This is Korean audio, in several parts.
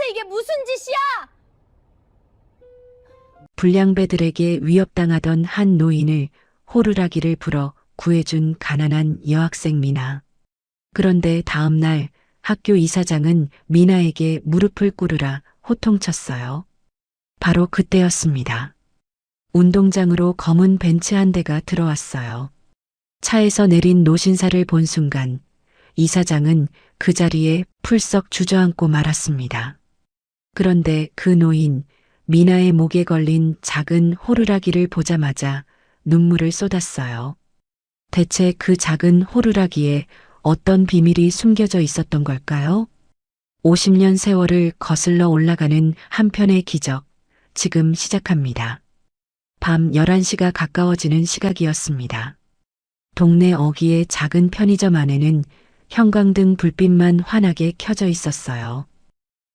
이게 무슨 짓이야? 불량배들에게 위협당하던 한 노인을 호루라기를 불어 구해준 가난한 여학생 미나. 그런데 다음 날 학교 이사장은 미나에게 무릎을 꿇으라 호통쳤어요. 바로 그때였습니다. 운동장으로 검은 벤츠 한 대가 들어왔어요. 차에서 내린 노신사를 본 순간 이사장은 그 자리에 풀썩 주저앉고 말았습니다. 그런데 그 노인, 미나의 목에 걸린 작은 호루라기를 보자마자 눈물을 쏟았어요. 대체 그 작은 호루라기에 어떤 비밀이 숨겨져 있었던 걸까요? 50년 세월을 거슬러 올라가는 한편의 기적, 지금 시작합니다. 밤 11시가 가까워지는 시각이었습니다. 동네 어귀의 작은 편의점 안에는 형광등 불빛만 환하게 켜져 있었어요.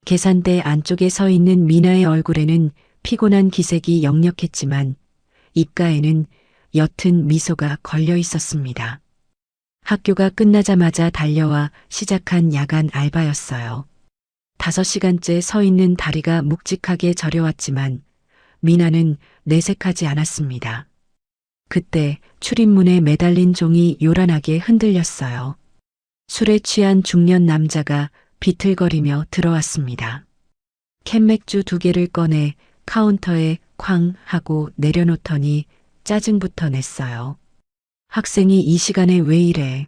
계산대 안쪽에 서 있는 미나의 얼굴에는 피곤한 기색이 역력했지만 입가에는 옅은 미소가 걸려 있었습니다. 학교가 끝나자마자 달려와 시작한 야간 알바였어요. 5시간째 서 있는 다리가 묵직하게 저려왔지만 미나는 내색하지 않았습니다. 그때 출입문에 매달린 종이 요란하게 흔들렸어요. 술에 취한 중년 남자가 비틀거리며 들어왔습니다. 캔맥주 2개를 꺼내 카운터에 쾅 하고 내려놓더니 짜증부터 냈어요. 학생이 이 시간에 왜 이래?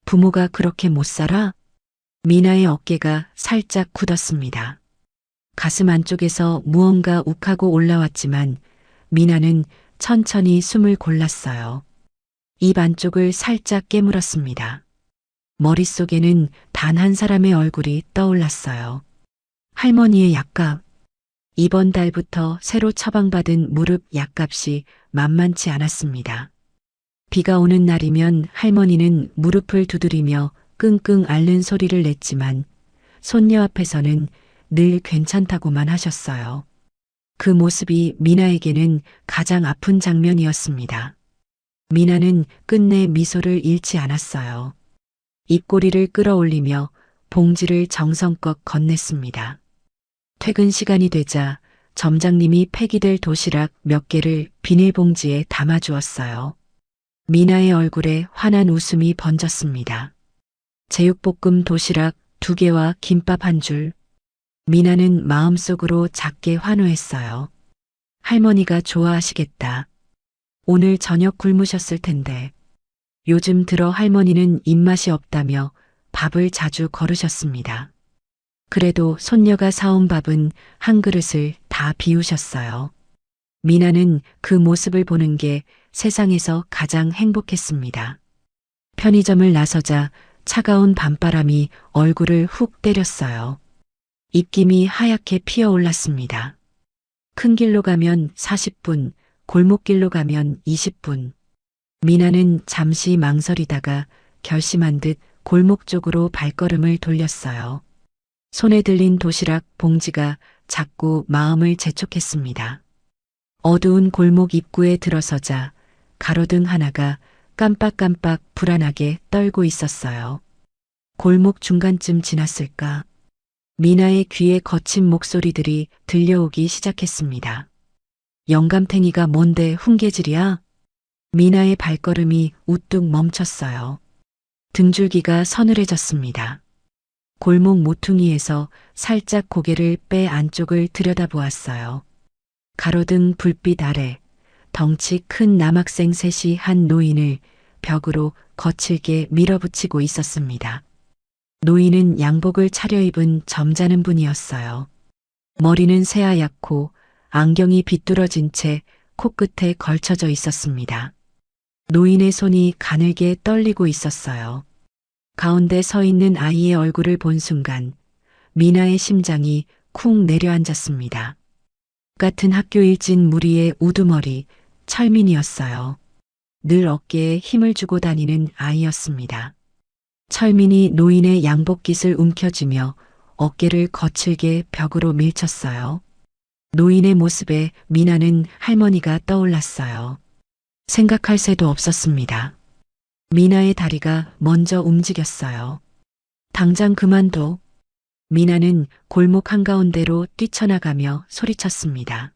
부모가 그렇게 못 살아? 미나의 어깨가 살짝 굳었습니다. 가슴 안쪽에서 무언가 욱하고 올라왔지만 미나는 천천히 숨을 골랐어요. 입 안쪽을 살짝 깨물었습니다. 머릿속에는 단 한 사람의 얼굴이 떠올랐어요. 할머니의 약값. 이번 달부터 새로 처방받은 무릎 약값이 만만치 않았습니다. 비가 오는 날이면 할머니는 무릎을 두드리며 끙끙 앓는 소리를 냈지만 손녀 앞에서는 늘 괜찮다고만 하셨어요. 그 모습이 미나에게는 가장 아픈 장면이었습니다. 미나는 끝내 미소를 잃지 않았어요. 입꼬리를 끌어올리며 봉지를 정성껏 건넸습니다. 퇴근 시간이 되자 점장님이 폐기될 도시락 몇 개를 비닐봉지에 담아주었어요. 미나의 얼굴에 환한 웃음이 번졌습니다. 제육볶음 도시락 2개와 김밥 1줄. 미나는 마음속으로 작게 환호했어요. 할머니가 좋아하시겠다. 오늘 저녁 굶으셨을 텐데. 요즘 들어 할머니는 입맛이 없다며 밥을 자주 거르셨습니다. 그래도 손녀가 사온 밥은 한 그릇을 다 비우셨어요. 미나는 그 모습을 보는 게 세상에서 가장 행복했습니다. 편의점을 나서자 차가운 밤바람이 얼굴을 훅 때렸어요. 입김이 하얗게 피어올랐습니다. 큰 길로 가면 40분, 골목길로 가면 20분. 미나는 잠시 망설이다가 결심한 듯 골목 쪽으로 발걸음을 돌렸어요. 손에 들린 도시락 봉지가 자꾸 마음을 재촉했습니다. 어두운 골목 입구에 들어서자 가로등 하나가 깜빡깜빡 불안하게 떨고 있었어요. 골목 중간쯤 지났을까? 미나의 귀에 거친 목소리들이 들려오기 시작했습니다. 영감탱이가 뭔데 훈계질이야? 미나의 발걸음이 우뚝 멈췄어요. 등줄기가 서늘해졌습니다. 골목 모퉁이에서 살짝 고개를 빼 안쪽을 들여다보았어요. 가로등 불빛 아래 덩치 큰 남학생 셋이 한 노인을 벽으로 거칠게 밀어붙이고 있었습니다. 노인은 양복을 차려입은 점잖은 분이었어요. 머리는 새하얗고 안경이 비뚤어진 채 코끝에 걸쳐져 있었습니다. 노인의 손이 가늘게 떨리고 있었어요. 가운데 서 있는 아이의 얼굴을 본 순간 미나의 심장이 쿵 내려앉았습니다. 같은 학교 일진 무리의 우두머리 철민이었어요. 늘 어깨에 힘을 주고 다니는 아이였습니다. 철민이 노인의 양복깃을 움켜쥐며 어깨를 거칠게 벽으로 밀쳤어요. 노인의 모습에 미나는 할머니가 떠올랐어요. 생각할 새도 없었습니다. 미나의 다리가 먼저 움직였어요. 당장 그만둬. 미나는 골목 한가운데로 뛰쳐나가며 소리쳤습니다.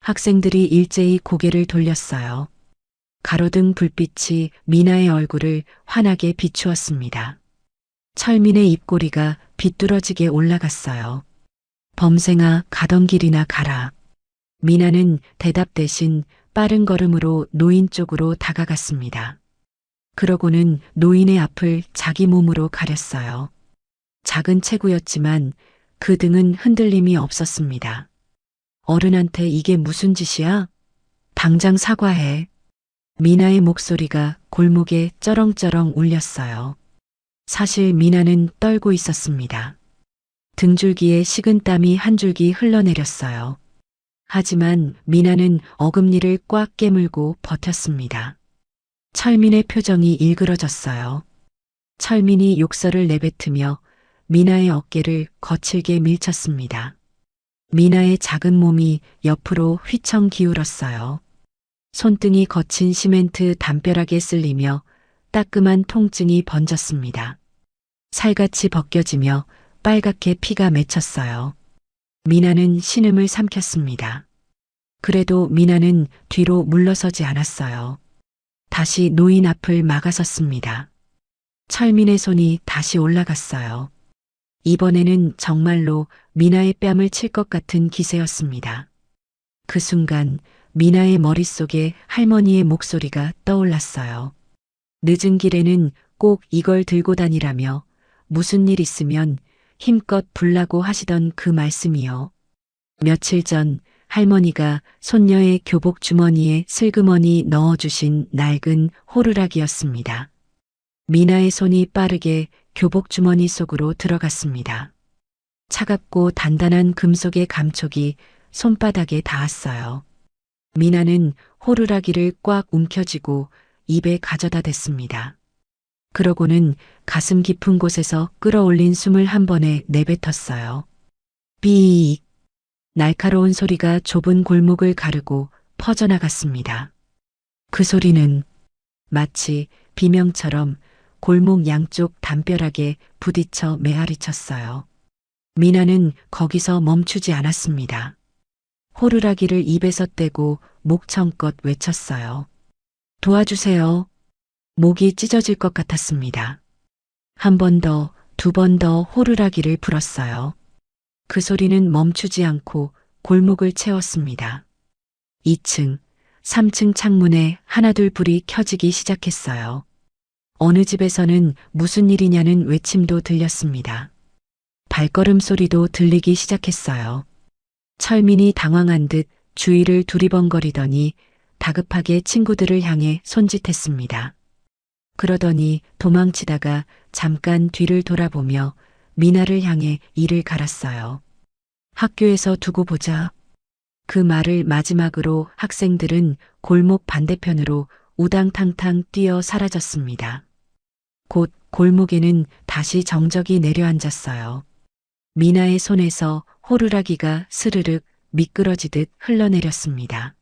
학생들이 일제히 고개를 돌렸어요. 가로등 불빛이 미나의 얼굴을 환하게 비추었습니다. 철민의 입꼬리가 비뚤어지게 올라갔어요. 범생아, 가던 길이나 가라. 미나는 대답 대신 빠른 걸음으로 노인 쪽으로 다가갔습니다. 그러고는 노인의 앞을 자기 몸으로 가렸어요. 작은 체구였지만 그 등은 흔들림이 없었습니다. 어른한테 이게 무슨 짓이야? 당장 사과해. 미나의 목소리가 골목에 쩌렁쩌렁 울렸어요. 사실 미나는 떨고 있었습니다. 등줄기에 식은 땀이 한 줄기 흘러내렸어요. 하지만 미나는 어금니를 꽉 깨물고 버텼습니다. 철민의 표정이 일그러졌어요. 철민이 욕설을 내뱉으며 미나의 어깨를 거칠게 밀쳤습니다. 미나의 작은 몸이 옆으로 휘청 기울었어요. 손등이 거친 시멘트 담벼락에 쓸리며 따끔한 통증이 번졌습니다. 살같이 벗겨지며 빨갛게 피가 맺혔어요. 미나는 신음을 삼켰습니다. 그래도 미나는 뒤로 물러서지 않았어요. 다시 노인 앞을 막아섰습니다. 철민의 손이 다시 올라갔어요. 이번에는 정말로 미나의 뺨을 칠 것 같은 기세였습니다. 그 순간 미나의 머릿속에 할머니의 목소리가 떠올랐어요. 늦은 길에는 꼭 이걸 들고 다니라며 무슨 일 있으면 힘껏 불라고 하시던 그 말씀이요. 며칠 전 할머니가 손녀의 교복 주머니에 슬그머니 넣어주신 낡은 호루라기였습니다. 미나의 손이 빠르게 교복 주머니 속으로 들어갔습니다. 차갑고 단단한 금속의 감촉이 손바닥에 닿았어요. 미나는 호루라기를 꽉 움켜쥐고 입에 가져다 댔습니다. 그러고는 가슴 깊은 곳에서 끌어올린 숨을 한 번에 내뱉었어요. 삐익. 날카로운 소리가 좁은 골목을 가르고 퍼져나갔습니다. 그 소리는 마치 비명처럼 골목 양쪽 담벼락에 부딪혀 메아리쳤어요. 미나는 거기서 멈추지 않았습니다. 호루라기를 입에서 떼고 목청껏 외쳤어요. 도와주세요. 목이 찢어질 것 같았습니다. 한 번 더, 두 번 더 호루라기를 불었어요. 그 소리는 멈추지 않고 골목을 채웠습니다. 2층, 3층 창문에 하나둘 불이 켜지기 시작했어요. 어느 집에서는 무슨 일이냐는 외침도 들렸습니다. 발걸음 소리도 들리기 시작했어요. 철민이 당황한 듯 주위를 두리번거리더니 다급하게 친구들을 향해 손짓했습니다. 그러더니 도망치다가 잠깐 뒤를 돌아보며 미나를 향해 이를 갈았어요. 학교에서 두고 보자. 그 말을 마지막으로 학생들은 골목 반대편으로 우당탕탕 뛰어 사라졌습니다. 곧 골목에는 다시 정적이 내려앉았어요. 미나의 손에서 호루라기가 스르륵 미끄러지듯 흘러내렸습니다.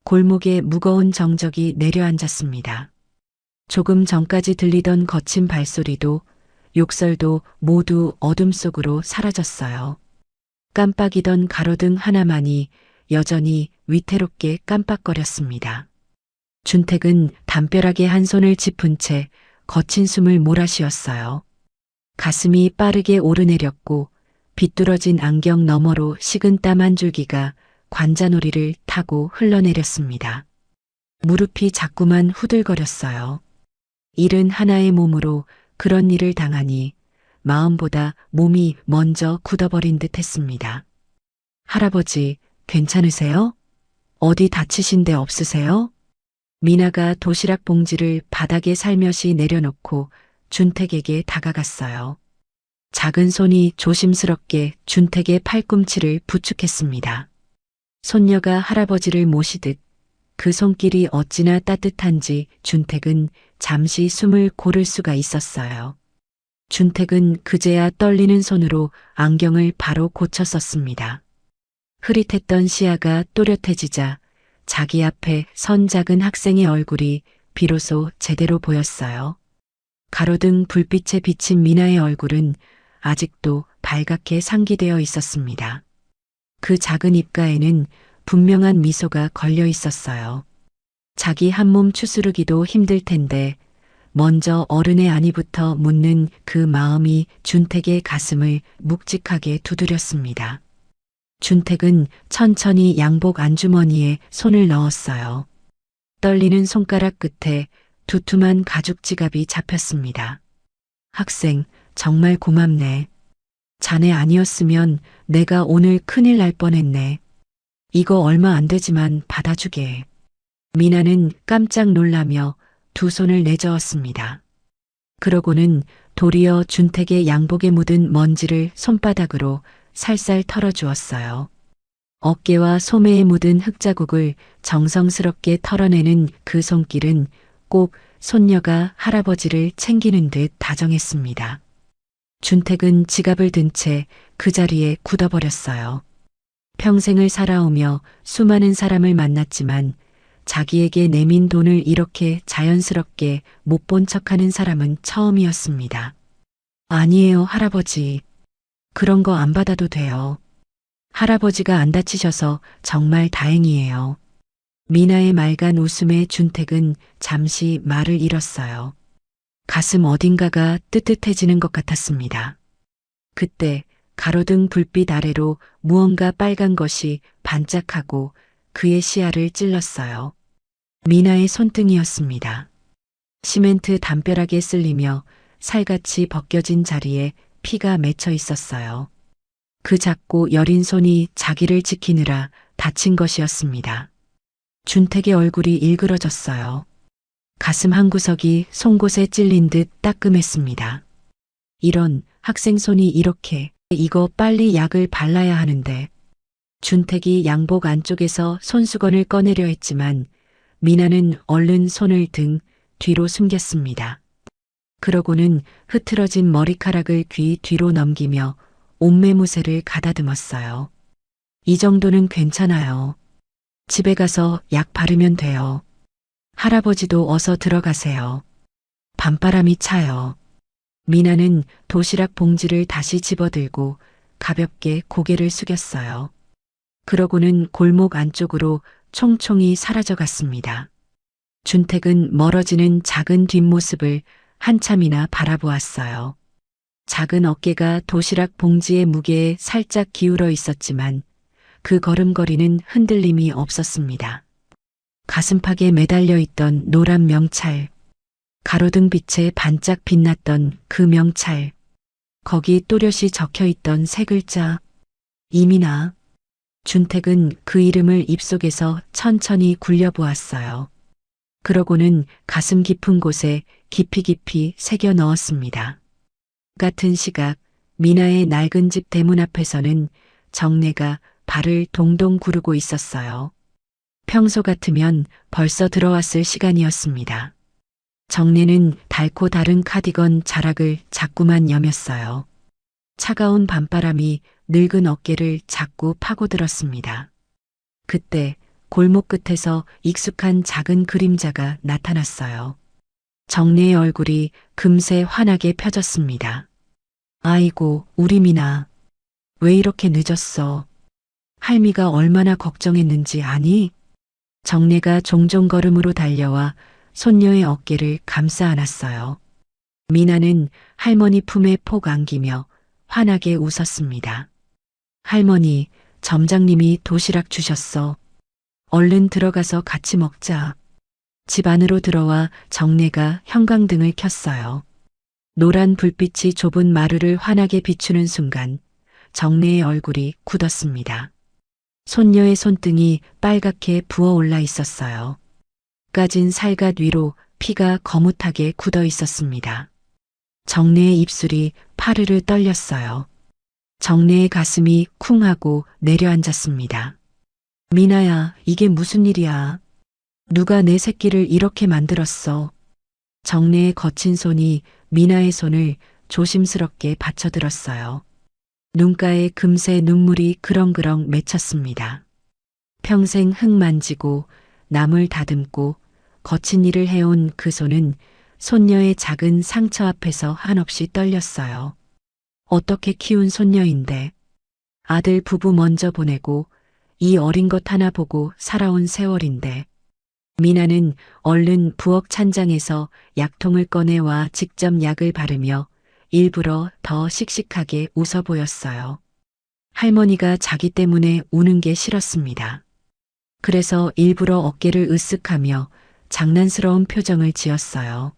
골목에 무거운 정적이 내려앉았습니다. 조금 전까지 들리던 거친 발소리도 욕설도 모두 어둠 속으로 사라졌어요. 깜빡이던 가로등 하나만이 여전히 위태롭게 깜빡거렸습니다. 준택은 담벼락에 한 손을 짚은 채 거친 숨을 몰아쉬었어요. 가슴이 빠르게 오르내렸고 비뚤어진 안경 너머로 식은 땀 한 줄기가 관자놀이를 타고 흘러내렸습니다. 무릎이 자꾸만 후들거렸어요. 일은 하나의 몸으로 그런 일을 당하니 마음보다 몸이 먼저 굳어버린 듯 했습니다. 할아버지, 괜찮으세요? 어디 다치신 데 없으세요? 미나가 도시락 봉지를 바닥에 살며시 내려놓고 준택에게 다가갔어요. 작은 손이 조심스럽게 준택의 팔꿈치를 부축했습니다. 손녀가 할아버지를 모시듯 그 손길이 어찌나 따뜻한지 준택은 잠시 숨을 고를 수가 있었어요. 준택은 그제야 떨리는 손으로 안경을 바로 고쳐 썼습니다. 흐릿했던 시야가 또렷해지자 자기 앞에 선 작은 학생의 얼굴이 비로소 제대로 보였어요. 가로등 불빛에 비친 미나의 얼굴은 아직도 발갛게 상기되어 있었습니다. 그 작은 입가에는 분명한 미소가 걸려 있었어요. 자기 한몸 추스르기도 힘들 텐데 먼저 어른의 안위부터 묻는 그 마음이 준택의 가슴을 묵직하게 두드렸습니다. 준택은 천천히 양복 안주머니에 손을 넣었어요. 떨리는 손가락 끝에 두툼한 가죽 지갑이 잡혔습니다. 학생, 정말 고맙네. 자네 아니었으면 내가 오늘 큰일 날 뻔했네. 이거 얼마 안 되지만 받아주게. 미나는 깜짝 놀라며 두 손을 내저었습니다. 그러고는 도리어 준택의 양복에 묻은 먼지를 손바닥으로 살살 털어주었어요. 어깨와 소매에 묻은 흙자국을 정성스럽게 털어내는 그 손길은 꼭 손녀가 할아버지를 챙기는 듯 다정했습니다. 준택은 지갑을 든 채 그 자리에 굳어버렸어요. 평생을 살아오며 수많은 사람을 만났지만 자기에게 내민 돈을 이렇게 자연스럽게 못 본 척하는 사람은 처음이었습니다. 아니에요, 할아버지. 그런 거 안 받아도 돼요. 할아버지가 안 다치셔서 정말 다행이에요. 미나의 맑은 웃음에 준택은 잠시 말을 잃었어요. 가슴 어딘가가 뜨뜻해지는 것 같았습니다. 그때 가로등 불빛 아래로 무언가 빨간 것이 반짝하고 그의 시야를 찔렀어요. 미나의 손등이었습니다. 시멘트 담벼락에 쓸리며 살같이 벗겨진 자리에 피가 맺혀 있었어요. 그 작고 여린 손이 자기를 지키느라 다친 것이었습니다. 준택의 얼굴이 일그러졌어요. 가슴 한구석이 송곳에 찔린 듯 따끔했습니다. 이런 학생 손이 이렇게, 이거 빨리 약을 발라야 하는데. 준택이 양복 안쪽에서 손수건을 꺼내려 했지만 미나는 얼른 손을 등 뒤로 숨겼습니다. 그러고는 흐트러진 머리카락을 귀 뒤로 넘기며 옷매무새를 가다듬었어요. 이 정도는 괜찮아요. 집에 가서 약 바르면 돼요. 할아버지도 어서 들어가세요. 밤바람이 차요. 미나는 도시락 봉지를 다시 집어들고 가볍게 고개를 숙였어요. 그러고는 골목 안쪽으로 총총히 사라져갔습니다. 준택은 멀어지는 작은 뒷모습을 한참이나 바라보았어요. 작은 어깨가 도시락 봉지의 무게에 살짝 기울어 있었지만 그 걸음걸이는 흔들림이 없었습니다. 가슴팍에 매달려 있던 노란 명찰, 가로등 빛에 반짝 빛났던 그 명찰, 거기 또렷이 적혀 있던 세 글자, 이민아. 준택은 그 이름을 입속에서 천천히 굴려보았어요. 그러고는 가슴 깊은 곳에 깊이 깊이 새겨 넣었습니다. 같은 시각 미나의 낡은 집 대문 앞에서는 정내가 발을 동동 구르고 있었어요. 평소 같으면 벌써 들어왔을 시간이었습니다. 정내는 달고 다른 카디건 자락을 자꾸만 여몄어요. 차가운 밤바람이 늙은 어깨를 자꾸 파고들었습니다. 그때 골목 끝에서 익숙한 작은 그림자가 나타났어요. 정내의 얼굴이 금세 환하게 펴졌습니다. 아이고, 우리 미나. 왜 이렇게 늦었어? 할미가 얼마나 걱정했는지 아니? 정내가 종종 걸음으로 달려와 손녀의 어깨를 감싸 안았어요. 미나는 할머니 품에 폭 안기며 환하게 웃었습니다. 할머니, 점장님이 도시락 주셨어. 얼른 들어가서 같이 먹자. 집 안으로 들어와 정내가 형광등을 켰어요. 노란 불빛이 좁은 마루를 환하게 비추는 순간 정내의 얼굴이 굳었습니다. 손녀의 손등이 빨갛게 부어올라 있었어요. 까진 살갗 위로 피가 거뭇하게 굳어 있었습니다. 정내의 입술이 파르르 떨렸어요. 정내의 가슴이 쿵하고 내려앉았습니다. 미나야, 이게 무슨 일이야? 누가 내 새끼를 이렇게 만들었어? 정내의 거친 손이 미나의 손을 조심스럽게 받쳐들었어요. 눈가에 금세 눈물이 그렁그렁 맺혔습니다. 평생 흙 만지고 남을 다듬고 거친 일을 해온 그 손은 손녀의 작은 상처 앞에서 한없이 떨렸어요. 어떻게 키운 손녀인데. 아들 부부 먼저 보내고 이 어린 것 하나 보고 살아온 세월인데. 미나는 얼른 부엌 찬장에서 약통을 꺼내와 직접 약을 바르며 일부러 더 씩씩하게 웃어 보였어요. 할머니가 자기 때문에 우는 게 싫었습니다. 그래서 일부러 어깨를 으쓱하며 장난스러운 표정을 지었어요.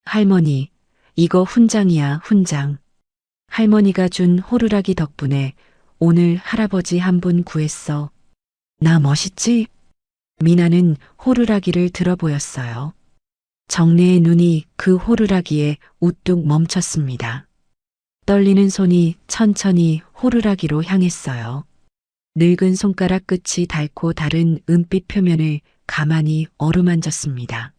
할머니, 이거 훈장이야, 훈장. 할머니가 준 호루라기 덕분에 오늘 할아버지 한 분 구했어. 나 멋있지? 미나는 호루라기를 들어 보였어요. 정래의 눈이 그 호루라기에 우뚝 멈췄습니다. 떨리는 손이 천천히 호루라기로 향했어요. 늙은 손가락 끝이 닳고 다른 은빛 표면을 가만히 어루만졌습니다.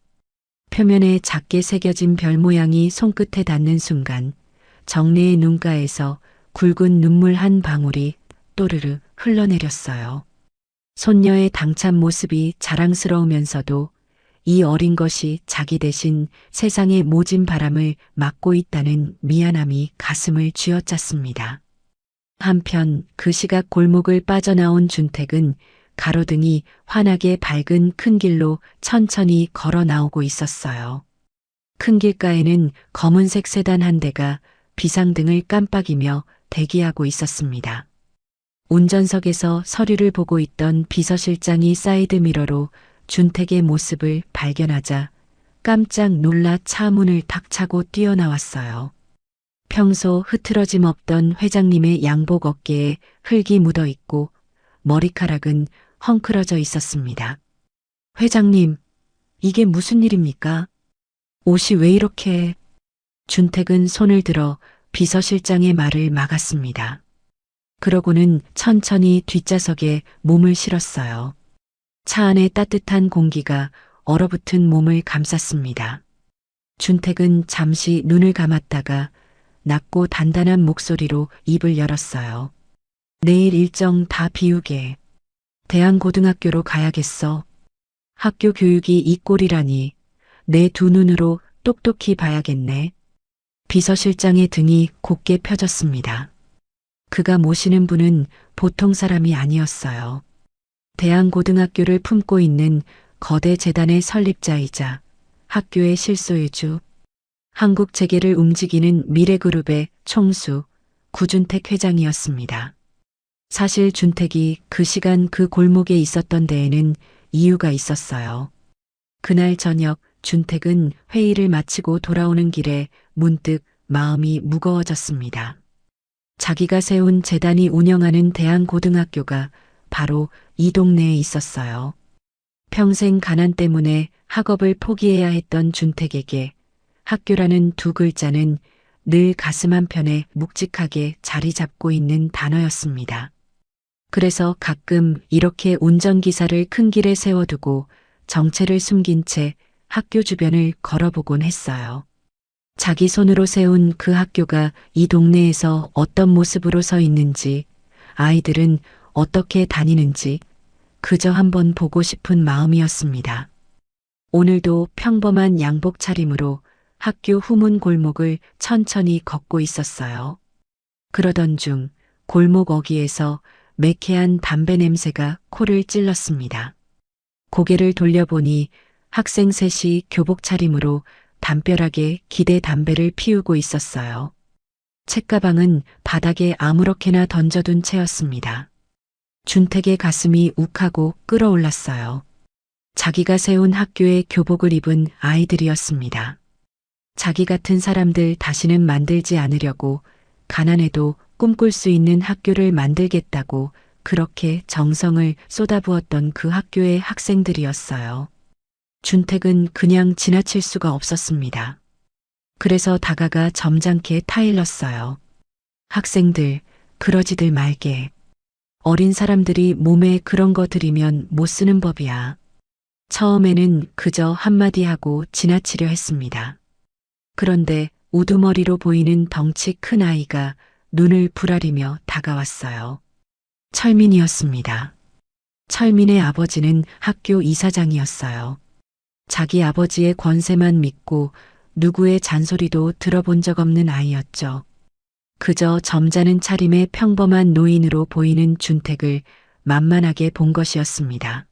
표면에 작게 새겨진 별 모양이 손끝에 닿는 순간 정래의 눈가에서 굵은 눈물 한 방울이 또르르 흘러내렸어요. 손녀의 당찬 모습이 자랑스러우면서도 이 어린 것이 자기 대신 세상의 모진 바람을 막고 있다는 미안함이 가슴을 쥐어짰습니다. 한편 그 시각 골목을 빠져나온 준택은 가로등이 환하게 밝은 큰 길로 천천히 걸어 나오고 있었어요. 큰 길가에는 검은색 세단 한 대가 비상등을 깜빡이며 대기하고 있었습니다. 운전석에서 서류를 보고 있던 비서실장이 사이드미러로 준택의 모습을 발견하자 깜짝 놀라 차 문을 탁 차고 뛰어나왔어요. 평소 흐트러짐 없던 회장님의 양복 어깨에 흙이 묻어 있고 머리카락은 헝클어져 있었습니다. 회장님, 이게 무슨 일입니까? 옷이 왜 이렇게... 준택은 손을 들어 비서실장의 말을 막았습니다. 그러고는 천천히 뒷좌석에 몸을 실었어요. 차 안의 따뜻한 공기가 얼어붙은 몸을 감쌌습니다. 준택은 잠시 눈을 감았다가 낮고 단단한 목소리로 입을 열었어요. 내일 일정 다 비우게. 대한고등학교로 가야겠어. 학교 교육이 이 꼴이라니 내 두 눈으로 똑똑히 봐야겠네. 비서실장의 등이 곧게 펴졌습니다. 그가 모시는 분은 보통 사람이 아니었어요. 대한고등학교를 품고 있는 거대 재단의 설립자이자 학교의 실소유주, 한국 재계를 움직이는 미래그룹의 총수 구준택 회장이었습니다. 사실 준택이 그 시간 그 골목에 있었던 데에는 이유가 있었어요. 그날 저녁 준택은 회의를 마치고 돌아오는 길에 문득 마음이 무거워졌습니다. 자기가 세운 재단이 운영하는 대한고등학교가 바로 이 동네에 있었어요. 평생 가난 때문에 학업을 포기해야 했던 준택에게 학교라는 두 글자는 늘 가슴 한편에 묵직하게 자리 잡고 있는 단어였습니다. 그래서 가끔 이렇게 운전기사를 큰 길에 세워두고 정체를 숨긴 채 학교 주변을 걸어보곤 했어요. 자기 손으로 세운 그 학교가 이 동네에서 어떤 모습으로 서 있는지, 아이들은 어떻게 다니는지 그저 한번 보고 싶은 마음이었습니다. 오늘도 평범한 양복 차림으로 학교 후문 골목을 천천히 걷고 있었어요. 그러던 중 골목 어귀에서 매캐한 담배 냄새가 코를 찔렀습니다. 고개를 돌려보니 학생 셋이 교복 차림으로 담벼락에 기대 담배를 피우고 있었어요. 책가방은 바닥에 아무렇게나 던져둔 채였습니다. 준택의 가슴이 욱하고 끓어올랐어요. 자기가 세운 학교의 교복을 입은 아이들이었습니다. 자기 같은 사람들 다시는 만들지 않으려고 가난해도 꿈꿀 수 있는 학교를 만들겠다고 그렇게 정성을 쏟아부었던 그 학교의 학생들이었어요. 준택은 그냥 지나칠 수가 없었습니다. 그래서 다가가 점잖게 타일렀어요. 학생들, 그러지들 말게. 어린 사람들이 몸에 그런 거 들이면 못 쓰는 법이야. 처음에는 그저 한마디 하고 지나치려 했습니다. 그런데 우두머리로 보이는 덩치 큰 아이가 눈을 부라리며 다가왔어요. 철민이었습니다. 철민의 아버지는 학교 이사장이었어요. 자기 아버지의 권세만 믿고 누구의 잔소리도 들어본 적 없는 아이였죠. 그저 점잖은 차림의 평범한 노인으로 보이는 준택을 만만하게 본 것이었습니다.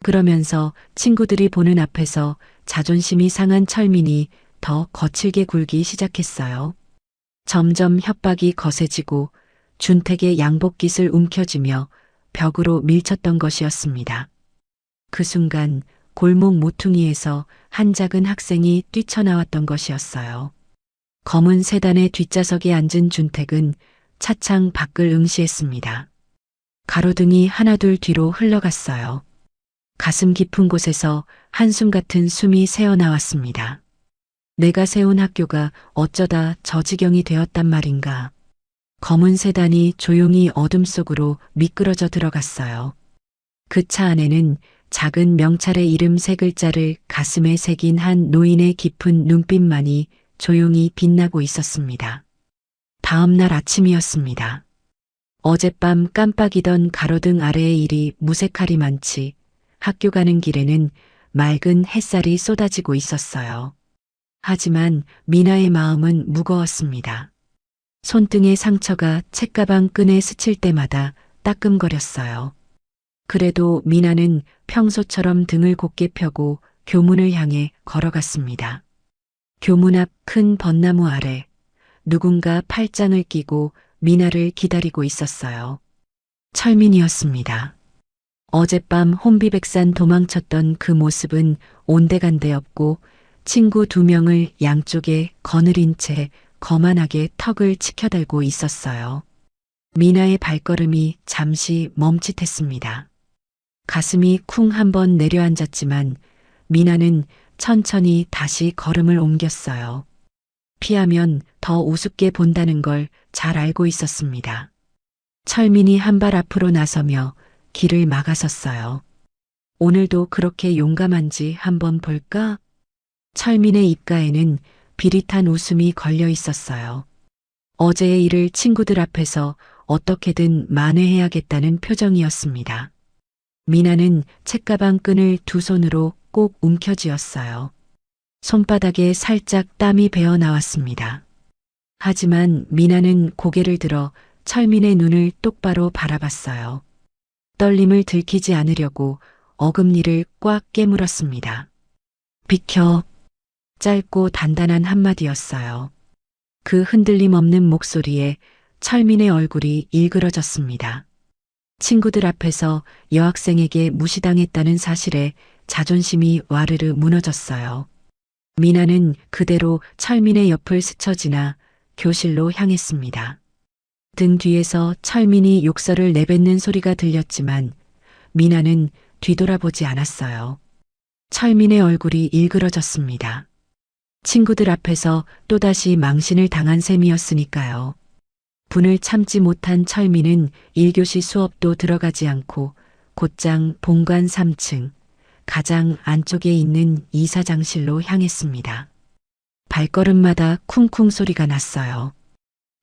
그러면서 친구들이 보는 앞에서 자존심이 상한 철민이 더 거칠게 굴기 시작했어요. 점점 협박이 거세지고 준택의 양복깃을 움켜쥐며 벽으로 밀쳤던 것이었습니다. 그 순간 골목 모퉁이에서 한 작은 학생이 뛰쳐나왔던 것이었어요. 검은 세단의 뒷좌석에 앉은 준택은 차창 밖을 응시했습니다. 가로등이 하나둘 뒤로 흘러갔어요. 가슴 깊은 곳에서 한숨 같은 숨이 새어나왔습니다. 내가 세운 학교가 어쩌다 저 지경이 되었단 말인가. 검은 세단이 조용히 어둠 속으로 미끄러져 들어갔어요. 그 차 안에는 작은 명찰의 이름 3글자를 가슴에 새긴 한 노인의 깊은 눈빛만이 조용히 빛나고 있었습니다. 다음 날 아침이었습니다. 어젯밤 깜빡이던 가로등 아래의 일이 무색하리만치 학교 가는 길에는 맑은 햇살이 쏟아지고 있었어요. 하지만 미나의 마음은 무거웠습니다. 손등의 상처가 책가방 끈에 스칠 때마다 따끔거렸어요. 그래도 미나는 평소처럼 등을 곧게 펴고 교문을 향해 걸어갔습니다. 교문 앞 큰 벚나무 아래 누군가 팔짱을 끼고 미나를 기다리고 있었어요. 철민이었습니다. 어젯밤 혼비백산 도망쳤던 그 모습은 온데간데 없고 친구 2명을 양쪽에 거느린 채 거만하게 턱을 치켜달고 있었어요. 미나의 발걸음이 잠시 멈칫했습니다. 가슴이 쿵 한번 내려앉았지만 미나는 천천히 다시 걸음을 옮겼어요. 피하면 더 우습게 본다는 걸 잘 알고 있었습니다. 철민이 한 발 앞으로 나서며 길을 막아섰어요. 오늘도 그렇게 용감한지 한번 볼까? 철민의 입가에는 비릿한 웃음이 걸려 있었어요. 어제의 일을 친구들 앞에서 어떻게든 만회해야겠다는 표정이었습니다. 미나는 책가방 끈을 2 손으로 꼭 움켜쥐었어요. 손바닥에 살짝 땀이 배어 나왔습니다. 하지만 미나는 고개를 들어 철민의 눈을 똑바로 바라봤어요. 떨림을 들키지 않으려고 어금니를 꽉 깨물었습니다. 비켜. 짧고 단단한 한마디였어요. 그 흔들림 없는 목소리에 철민의 얼굴이 일그러졌습니다. 친구들 앞에서 여학생에게 무시당했다는 사실에 자존심이 와르르 무너졌어요. 미나는 그대로 철민의 옆을 스쳐 지나 교실로 향했습니다. 등 뒤에서 철민이 욕설을 내뱉는 소리가 들렸지만 미나는 뒤돌아보지 않았어요. 철민의 얼굴이 일그러졌습니다. 친구들 앞에서 또다시 망신을 당한 셈이었으니까요. 분을 참지 못한 철민은 1교시 수업도 들어가지 않고 곧장 본관 3층 가장 안쪽에 있는 이사장실로 향했습니다. 발걸음마다 쿵쿵 소리가 났어요.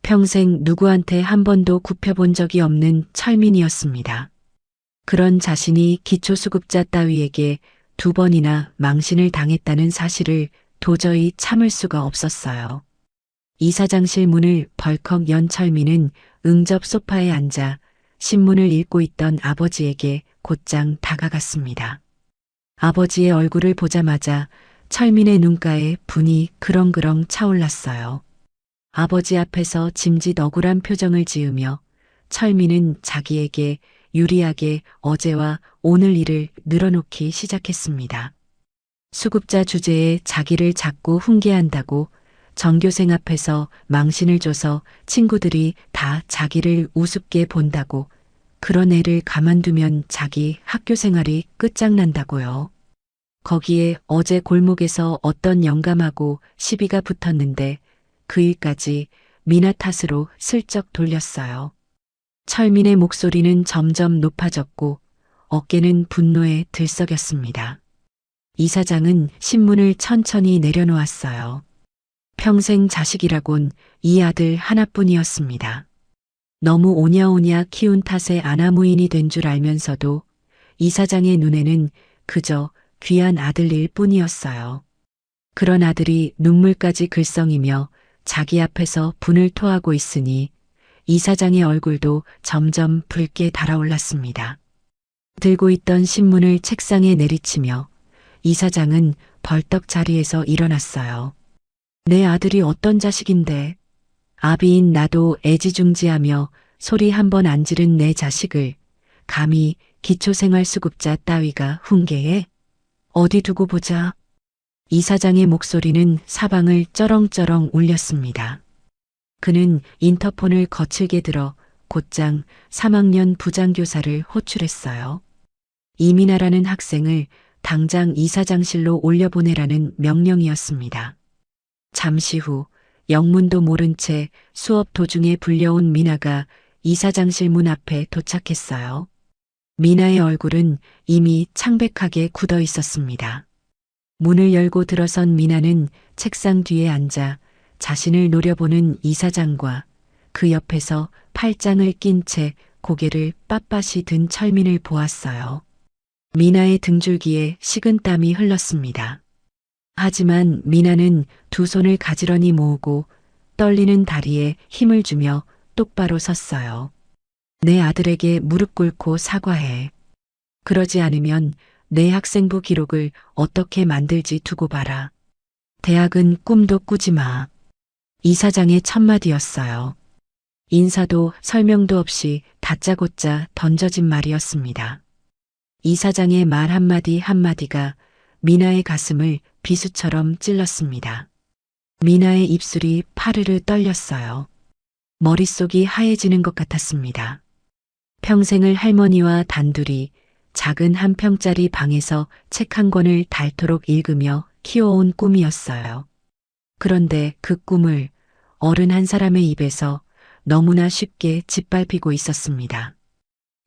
평생 누구한테 한 번도 굽혀본 적이 없는 철민이었습니다. 그런 자신이 기초수급자 따위에게 2번이나 망신을 당했다는 사실을 도저히 참을 수가 없었어요. 이사장실 문을 벌컥 연 철민은 응접 소파에 앉아 신문을 읽고 있던 아버지에게 곧장 다가갔습니다. 아버지의 얼굴을 보자마자 철민의 눈가에 분이 그렁그렁 차올랐어요. 아버지 앞에서 짐짓 억울한 표정을 지으며 철민은 자기에게 유리하게 어제와 오늘 일을 늘어놓기 시작했습니다. 수급자 주제에 자기를 자꾸 훈계한다고 전교생 앞에서 망신을 줘서 친구들이 다 자기를 우습게 본다고 그런 애를 가만두면 자기 학교 생활이 끝장난다고요. 거기에 어제 골목에서 어떤 영감하고 시비가 붙었는데 그 일까지 미나 탓으로 슬쩍 돌렸어요. 철민의 목소리는 점점 높아졌고 어깨는 분노에 들썩였습니다. 이사장은 신문을 천천히 내려놓았어요. 평생 자식이라곤 이 아들 하나뿐이었습니다. 너무 오냐오냐 키운 탓에 아나무인이 된 줄 알면서도 이사장의 눈에는 그저 귀한 아들일 뿐이었어요. 그런 아들이 눈물까지 글썽이며 자기 앞에서 분을 토하고 있으니 이사장의 얼굴도 점점 붉게 달아올랐습니다. 들고 있던 신문을 책상에 내리치며 이사장은 벌떡 자리에서 일어났어요. 내 아들이 어떤 자식인데, 아비인 나도 애지중지하며 소리 한 번 안 지른 내 자식을 감히 기초생활수급자 따위가 훈계해? 어디 두고 보자. 이사장의 목소리는 사방을 쩌렁쩌렁 울렸습니다. 그는 인터폰을 거칠게 들어 곧장 3학년 부장교사를 호출했어요. 이민아라는 학생을 당장 이사장실로 올려보내라는 명령이었습니다. 잠시 후 영문도 모른 채 수업 도중에 불려온 미나가 이사장실 문 앞에 도착했어요. 미나의 얼굴은 이미 창백하게 굳어 있었습니다. 문을 열고 들어선 미나는 책상 뒤에 앉아 자신을 노려보는 이사장과 그 옆에서 팔짱을 낀 채 고개를 빳빳이 든 철민을 보았어요. 미나의 등줄기에 식은땀이 흘렀습니다. 하지만 미나는 두 손을 가지런히 모으고 떨리는 다리에 힘을 주며 똑바로 섰어요. 내 아들에게 무릎 꿇고 사과해. 그러지 않으면 내 학생부 기록을 어떻게 만들지 두고 봐라. 대학은 꿈도 꾸지 마. 이사장의 첫마디였어요. 인사도 설명도 없이 다짜고짜 던져진 말이었습니다. 이사장의 말 한마디 한마디가 미나의 가슴을 비수처럼 찔렀습니다. 미나의 입술이 파르르 떨렸어요. 머릿속이 하얘지는 것 같았습니다. 평생을 할머니와 단둘이 작은 한 평짜리 방에서 책 한 권을 닳도록 읽으며 키워온 꿈이었어요. 그런데 그 꿈을 어른 한 사람의 입에서 너무나 쉽게 짓밟히고 있었습니다.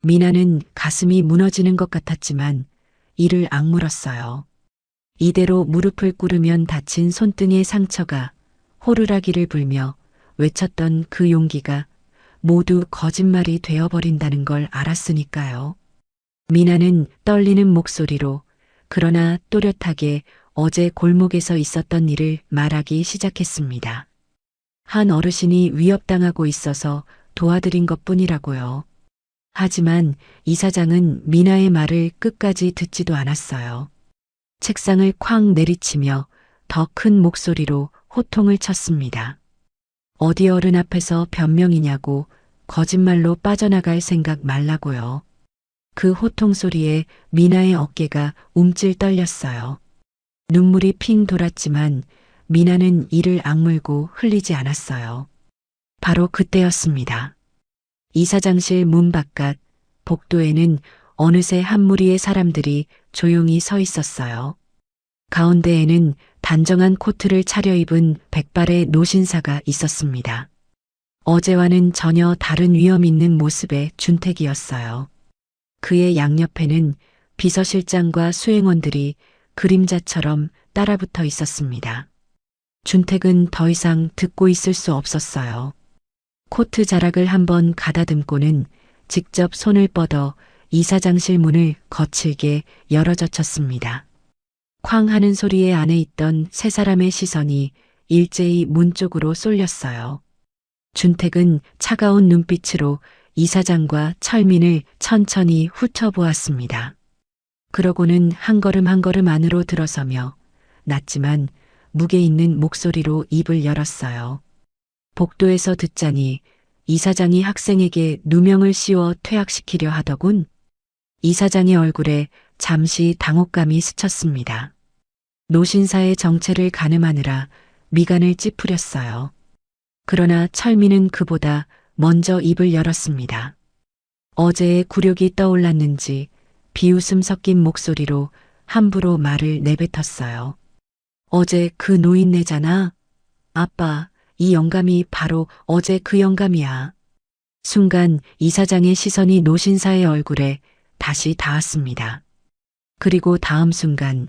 미나는 가슴이 무너지는 것 같았지만 이를 악물었어요. 이대로 무릎을 꿇으면 다친 손등의 상처가 호루라기를 불며 외쳤던 그 용기가 모두 거짓말이 되어버린다는 걸 알았으니까요. 미나는 떨리는 목소리로 그러나 또렷하게 어제 골목에서 있었던 일을 말하기 시작했습니다. 한 어르신이 위협당하고 있어서 도와드린 것뿐이라고요. 하지만 이사장은 미나의 말을 끝까지 듣지도 않았어요. 책상을 쾅 내리치며 더 큰 목소리로 호통을 쳤습니다. 어디 어른 앞에서 변명이냐고, 거짓말로 빠져나갈 생각 말라고요. 그 호통 소리에 미나의 어깨가 움찔 떨렸어요. 눈물이 핑 돌았지만 미나는 이를 악물고 흘리지 않았어요. 바로 그때였습니다. 이사장실 문 바깥 복도에는 어느새 한 무리의 사람들이 조용히 서 있었어요. 가운데에는 단정한 코트를 차려입은 백발의 노신사가 있었습니다. 어제와는 전혀 다른 위험 있는 모습의 준택이었어요. 그의 양옆에는 비서실장과 수행원들이 그림자처럼 따라붙어 있었습니다. 준택은 더 이상 듣고 있을 수 없었어요. 코트 자락을 한번 가다듬고는 직접 손을 뻗어 이사장실 문을 거칠게 열어젖혔습니다. 쾅 하는 소리에 안에 있던 세 사람의 시선이 일제히 문 쪽으로 쏠렸어요. 준택은 차가운 눈빛으로 이사장과 철민을 천천히 훑어보았습니다. 그러고는 한 걸음 한 걸음 안으로 들어서며 낮지만 무게 있는 목소리로 입을 열었어요. 복도에서 듣자니 이사장이 학생에게 누명을 씌워 퇴학시키려 하더군. 이사장의 얼굴에 잠시 당혹감이 스쳤습니다. 노신사의 정체를 가늠하느라 미간을 찌푸렸어요. 그러나 철민은 그보다 먼저 입을 열었습니다. 어제의 굴욕이 떠올랐는지 비웃음 섞인 목소리로 함부로 말을 내뱉었어요. 어제 그 노인네잖아. 아빠, 이 영감이 바로 어제 그 영감이야. 순간 이사장의 시선이 노신사의 얼굴에 다시 닿았습니다. 그리고 다음 순간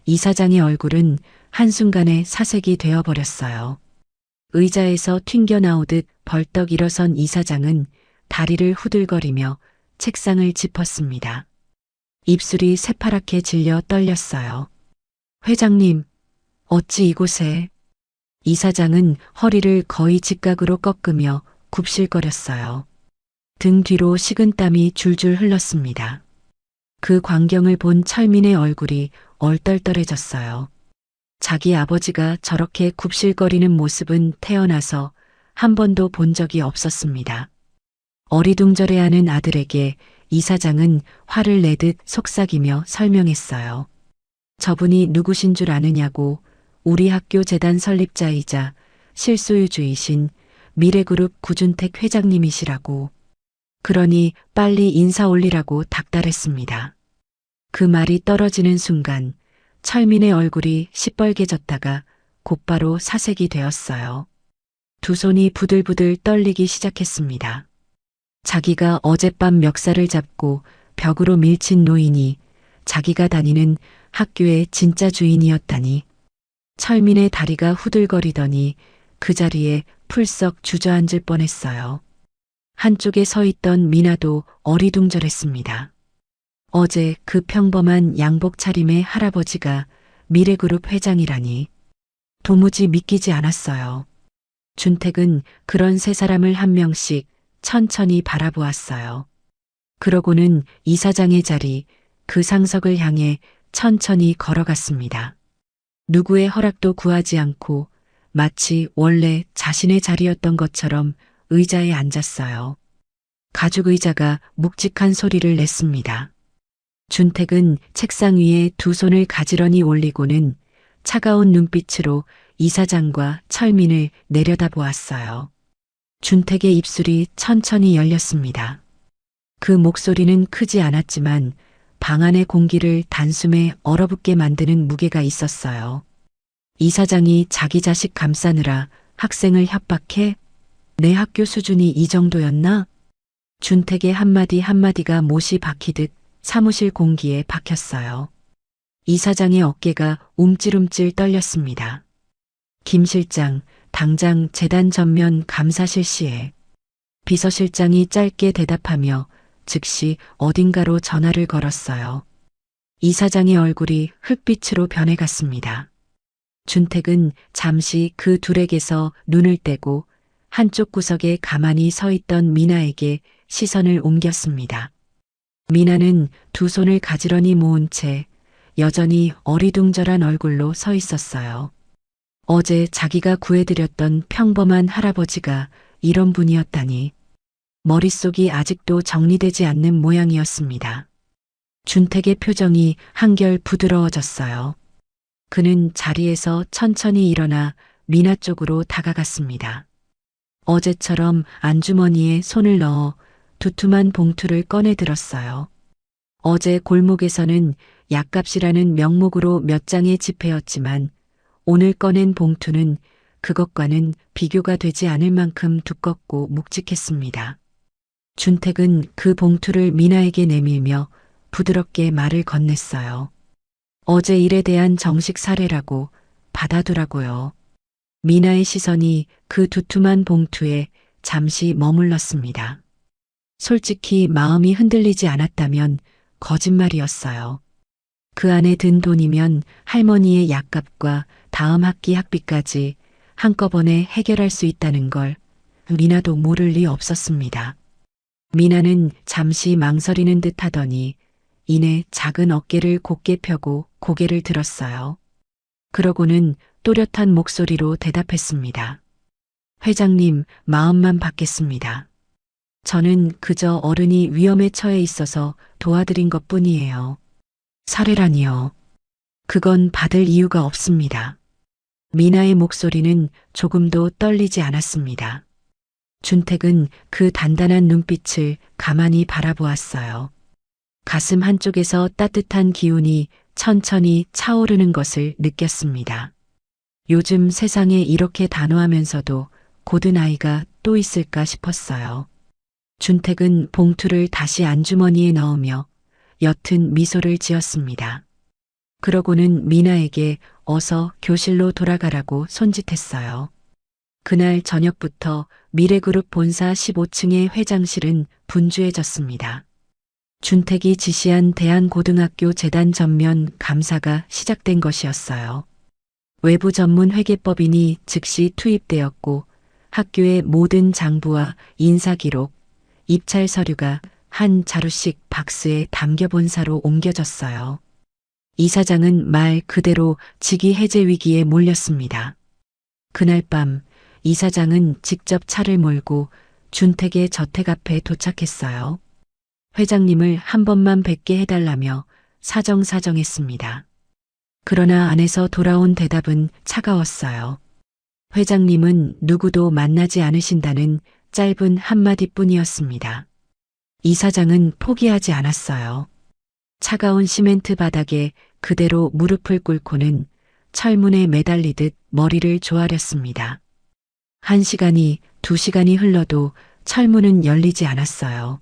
이사장의 얼굴은 한순간에 사색이 되어버렸어요. 의자에서 튕겨나오듯 벌떡 일어선 이사장은 다리를 후들거리며 책상을 짚었습니다. 입술이 새파랗게 질려 떨렸어요. 회장님, 어찌 이곳에? 이사장은 허리를 거의 직각으로 꺾으며 굽실거렸어요. 등 뒤로 식은땀이 줄줄 흘렀습니다. 그 광경을 본 철민의 얼굴이 얼떨떨해졌어요. 자기 아버지가 저렇게 굽실거리는 모습은 태어나서 한 번도 본 적이 없었습니다. 어리둥절해하는 아들에게 이사장은 화를 내듯 속삭이며 설명했어요. 저분이 누구신 줄 아느냐고. 우리 학교 재단 설립자이자 실소유주이신 미래그룹 구준택 회장님이시라고. 그러니 빨리 인사 올리라고 닥달했습니다. 그 말이 떨어지는 순간 철민의 얼굴이 시뻘개졌다가 곧바로 사색이 되었어요. 두 손이 부들부들 떨리기 시작했습니다. 자기가 어젯밤 멱살을 잡고 벽으로 밀친 노인이 자기가 다니는 학교의 진짜 주인이었다니. 철민의 다리가 후들거리더니 그 자리에 풀썩 주저앉을 뻔했어요. 한쪽에 서 있던 미나도 어리둥절했습니다. 어제 그 평범한 양복 차림의 할아버지가 미래그룹 회장이라니 도무지 믿기지 않았어요. 준택은 그런 세 사람을 한 명씩 천천히 바라보았어요. 그러고는 이사장의 자리, 그 상석을 향해 천천히 걸어갔습니다. 누구의 허락도 구하지 않고 마치 원래 자신의 자리였던 것처럼 의자에 앉았어요. 가죽 의자가 묵직한 소리를 냈습니다. 준택은 책상 위에 두 손을 가지런히 올리고는 차가운 눈빛으로 이사장과 철민을 내려다보았어요. 준택의 입술이 천천히 열렸습니다. 그 목소리는 크지 않았지만 방 안의 공기를 단숨에 얼어붙게 만드는 무게가 있었어요. 이사장이 자기 자식 감싸느라 학생을 협박해? 내 학교 수준이 이 정도였나? 준택의 한마디 한마디가 못이 박히듯 사무실 공기에 박혔어요. 이사장의 어깨가 움찔움찔 떨렸습니다. 김 실장, 당장 재단 전면 감사 실시해. 비서실장이 짧게 대답하며 즉시 어딘가로 전화를 걸었어요. 이사장의 얼굴이 흙빛으로 변해갔습니다. 준택은 잠시 그 둘에게서 눈을 떼고 한쪽 구석에 가만히 서 있던 미나에게 시선을 옮겼습니다. 미나는 두 손을 가지런히 모은 채 여전히 어리둥절한 얼굴로 서 있었어요. 어제 자기가 구해드렸던 평범한 할아버지가 이런 분이었다니. 머릿속이 아직도 정리되지 않는 모양이었습니다. 준택의 표정이 한결 부드러워졌어요. 그는 자리에서 천천히 일어나 미나 쪽으로 다가갔습니다. 어제처럼 안주머니에 손을 넣어 두툼한 봉투를 꺼내 들었어요. 어제 골목에서는 약값이라는 명목으로 몇 장의 지폐였지만 오늘 꺼낸 봉투는 그것과는 비교가 되지 않을 만큼 두껍고 묵직했습니다. 준택은 그 봉투를 미나에게 내밀며 부드럽게 말을 건넸어요. 어제 일에 대한 정식 사례라고 받아두라고요. 미나의 시선이 그 두툼한 봉투에 잠시 머물렀습니다. 솔직히 마음이 흔들리지 않았다면 거짓말이었어요. 그 안에 든 돈이면 할머니의 약값과 다음 학기 학비까지 한꺼번에 해결할 수 있다는 걸 미나도 모를 리 없었습니다. 미나는 잠시 망설이는 듯 하더니 이내 작은 어깨를 곧게 펴고 고개를 들었어요. 그러고는 또렷한 목소리로 대답했습니다. 회장님, 마음만 받겠습니다. 저는 그저 어른이 위험에 처해 있어서 도와드린 것뿐이에요. 사례라니요. 그건 받을 이유가 없습니다. 미나의 목소리는 조금도 떨리지 않았습니다. 준택은 그 단단한 눈빛을 가만히 바라보았어요. 가슴 한쪽에서 따뜻한 기운이 천천히 차오르는 것을 느꼈습니다. 요즘 세상에 이렇게 단호하면서도 고든 아이가 또 있을까 싶었어요. 준택은 봉투를 다시 안주머니에 넣으며 옅은 미소를 지었습니다. 그러고는 미나에게 어서 교실로 돌아가라고 손짓했어요. 그날 저녁부터 미래그룹 본사 15층의 회장실은 분주해졌습니다. 준택이 지시한 대한고등학교 재단 전면 감사가 시작된 것이었어요. 외부 전문 회계법인이 즉시 투입되었고 학교의 모든 장부와 인사기록, 입찰 서류가 한 자루씩 박스에 담겨 본사로 옮겨졌어요. 이사장은 말 그대로 직위 해제 위기에 몰렸습니다. 그날 밤 이사장은 직접 차를 몰고 준택의 저택 앞에 도착했어요. 회장님을 한 번만 뵙게 해달라며 사정사정했습니다. 그러나 안에서 돌아온 대답은 차가웠어요. 회장님은 누구도 만나지 않으신다는 짧은 한마디뿐이었습니다. 이사장은 포기하지 않았어요. 차가운 시멘트 바닥에 그대로 무릎을 꿇고는 철문에 매달리듯 머리를 조아렸습니다. 1시간이 2시간이 흘러도 철문은 열리지 않았어요.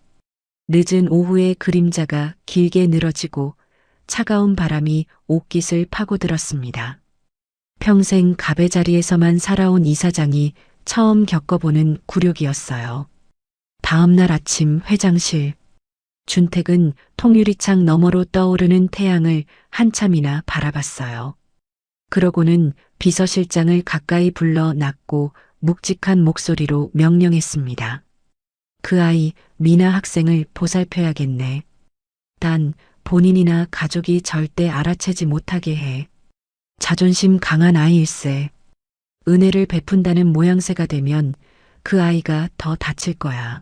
늦은 오후의 그림자가 길게 늘어지고 차가운 바람이 옷깃을 파고들었습니다. 평생 갑의 자리에서만 살아온 이사장이 처음 겪어보는 굴욕이었어요. 다음 날 아침 회장실. 준택은 통유리창 너머로 떠오르는 태양을 한참이나 바라봤어요. 그러고는 비서실장을 가까이 불러 낮고 묵직한 목소리로 명령했습니다. 그 아이 미나 학생을 보살펴야겠네. 단 본인이나 가족이 절대 알아채지 못하게 해. 자존심 강한 아이일세. 은혜를 베푼다는 모양새가 되면 그 아이가 더 다칠 거야.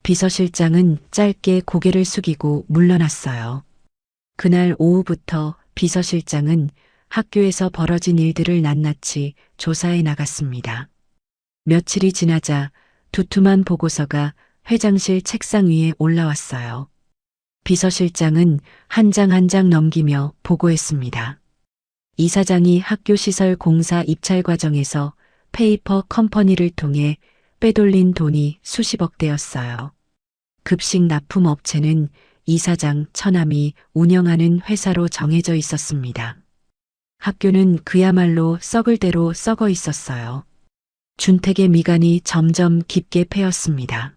비서실장은 짧게 고개를 숙이고 물러났어요. 그날 오후부터 비서실장은 학교에서 벌어진 일들을 낱낱이 조사해 나갔습니다. 며칠이 지나자 두툼한 보고서가 회장실 책상 위에 올라왔어요. 비서실장은 한 장 한 장 넘기며 보고했습니다. 이사장이 학교시설 공사 입찰 과정에서 페이퍼 컴퍼니를 통해 빼돌린 돈이 수십억 대였어요. 급식 납품 업체는 이사장 처남이 운영하는 회사로 정해져 있었습니다. 학교는 그야말로 썩을 대로 썩어 있었어요. 준택의 미간이 점점 깊게 패였습니다.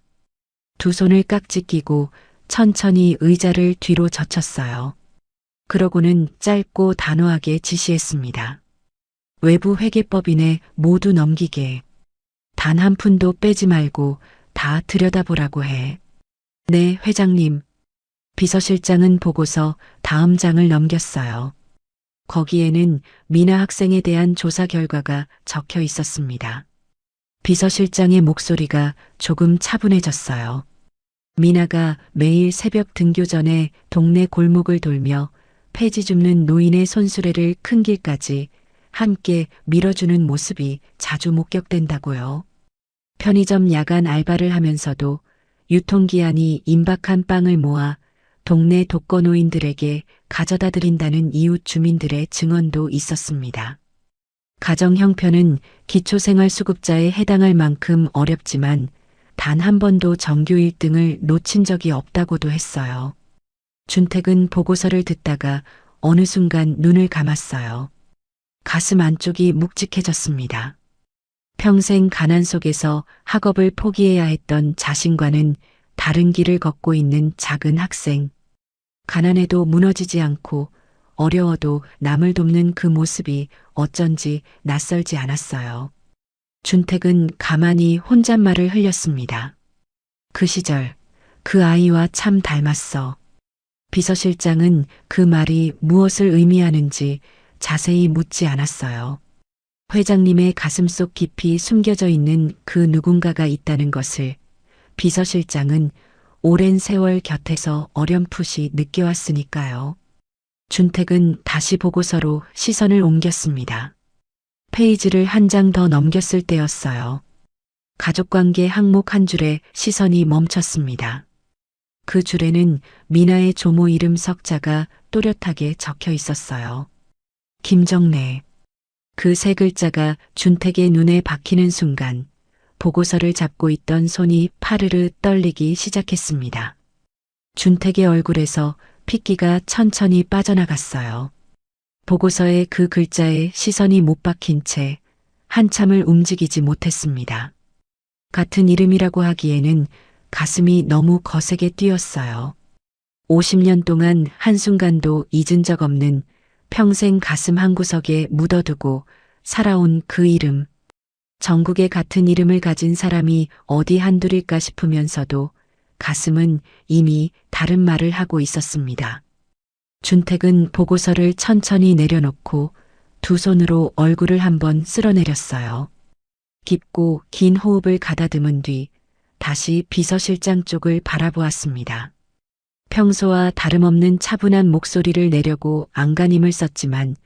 두 손을 깍지 끼고 천천히 의자를 뒤로 젖혔어요. 그러고는 짧고 단호하게 지시했습니다. 외부 회계법인에 모두 넘기게. 단 한 푼도 빼지 말고 다 들여다보라고 해. 네, 회장님. 비서실장은 보고서 다음 장을 넘겼어요. 거기에는 미나 학생에 대한 조사 결과가 적혀 있었습니다. 비서실장의 목소리가 조금 차분해졌어요. 미나가 매일 새벽 등교 전에 동네 골목을 돌며 폐지 줍는 노인의 손수레를 큰 길까지 함께 밀어주는 모습이 자주 목격된다고요. 편의점 야간 알바를 하면서도 유통기한이 임박한 빵을 모아 동네 독거노인들에게 가져다 드린다는 이웃 주민들의 증언도 있었습니다. 가정 형편은 기초생활수급자에 해당할 만큼 어렵지만 단 한 번도 전교 1등을 놓친 적이 없다고도 했어요. 준택은 보고서를 듣다가 어느 순간 눈을 감았어요. 가슴 안쪽이 묵직해졌습니다. 평생 가난 속에서 학업을 포기해야 했던 자신과는 다른 길을 걷고 있는 작은 학생. 가난해도 무너지지 않고 어려워도 남을 돕는 그 모습이 어쩐지 낯설지 않았어요. 준택은 가만히 혼잣말을 흘렸습니다. 그 시절 그 아이와 참 닮았어. 비서실장은 그 말이 무엇을 의미하는지 자세히 묻지 않았어요. 회장님의 가슴속 깊이 숨겨져 있는 그 누군가가 있다는 것을 비서실장은 오랜 세월 곁에서 어렴풋이 느껴왔으니까요. 준택은 다시 보고서로 시선을 옮겼습니다. 페이지를 한 장 더 넘겼을 때였어요. 가족관계 항목 한 줄에 시선이 멈췄습니다. 그 줄에는 미나의 조모 이름 석자가 또렷하게 적혀 있었어요. 김정래. 그 세 글자가 준택의 눈에 박히는 순간 보고서를 잡고 있던 손이 파르르 떨리기 시작했습니다. 준택의 얼굴에서 핏기가 천천히 빠져나갔어요. 보고서에 그 글자에 시선이 못 박힌 채 한참을 움직이지 못했습니다. 같은 이름이라고 하기에는 가슴이 너무 거세게 뛰었어요. 50년 동안 한순간도 잊은 적 없는 평생 가슴 한구석에 묻어두고 살아온 그 이름. 전국에 같은 이름을 가진 사람이 어디 한둘일까 싶으면서도 가슴은 이미 다른 말을 하고 있었습니다. 준택은 보고서를 천천히 내려놓고 두 손으로 얼굴을 한번 쓸어내렸어요. 깊고 긴 호흡을 가다듬은 뒤 다시 비서실장 쪽을 바라보았습니다. 평소와 다름없는 차분한 목소리를 내려고 안간힘을 썼지만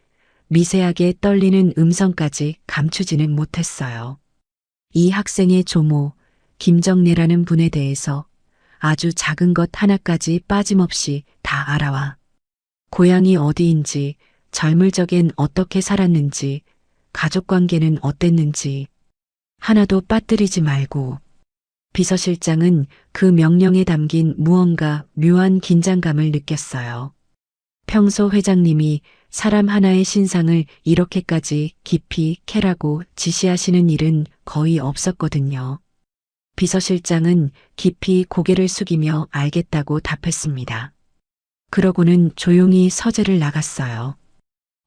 미세하게 떨리는 음성까지 감추지는 못했어요. 이 학생의 조모, 김정래라는 분에 대해서 아주 작은 것 하나까지 빠짐없이 다 알아와. 고향이 어디인지, 젊을 적엔 어떻게 살았는지, 가족관계는 어땠는지 하나도 빠뜨리지 말고. 비서실장은 그 명령에 담긴 무언가 묘한 긴장감을 느꼈어요. 평소 회장님이 사람 하나의 신상을 이렇게까지 깊이 캐라고 지시하시는 일은 거의 없었거든요. 비서실장은 깊이 고개를 숙이며 알겠다고 답했습니다. 그러고는 조용히 서재를 나갔어요.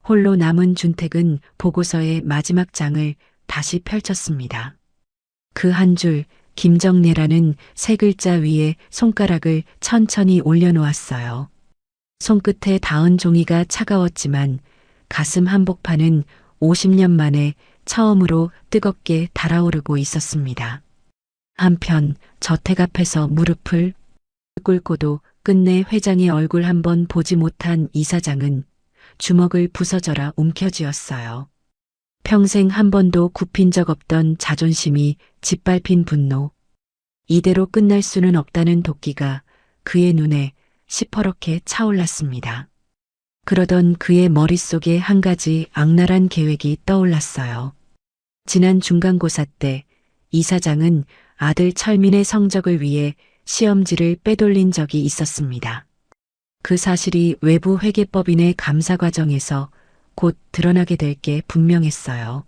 홀로 남은 준택은 보고서의 마지막 장을 다시 펼쳤습니다. 그 한 줄 김정래라는 세 글자 위에 손가락을 천천히 올려놓았어요. 손끝에 닿은 종이가 차가웠지만 가슴 한복판은 50년 만에 처음으로 뜨겁게 달아오르고 있었습니다. 한편 저택 앞에서 무릎을 꿇고도 끝내 회장의 얼굴 한번 보지 못한 이사장은 주먹을 부서져라 움켜쥐었어요. 평생 한 번도 굽힌 적 없던 자존심이 짓밟힌 분노. 이대로 끝날 수는 없다는 도끼가 그의 눈에 시퍼렇게 차올랐습니다. 그러던 그의 머릿속에 한 가지 악랄한 계획이 떠올랐어요. 지난 중간고사 때 이사장은 아들 철민의 성적을 위해 시험지를 빼돌린 적이 있었습니다. 그 사실이 외부 회계법인의 감사 과정에서 곧 드러나게 될 게 분명했어요.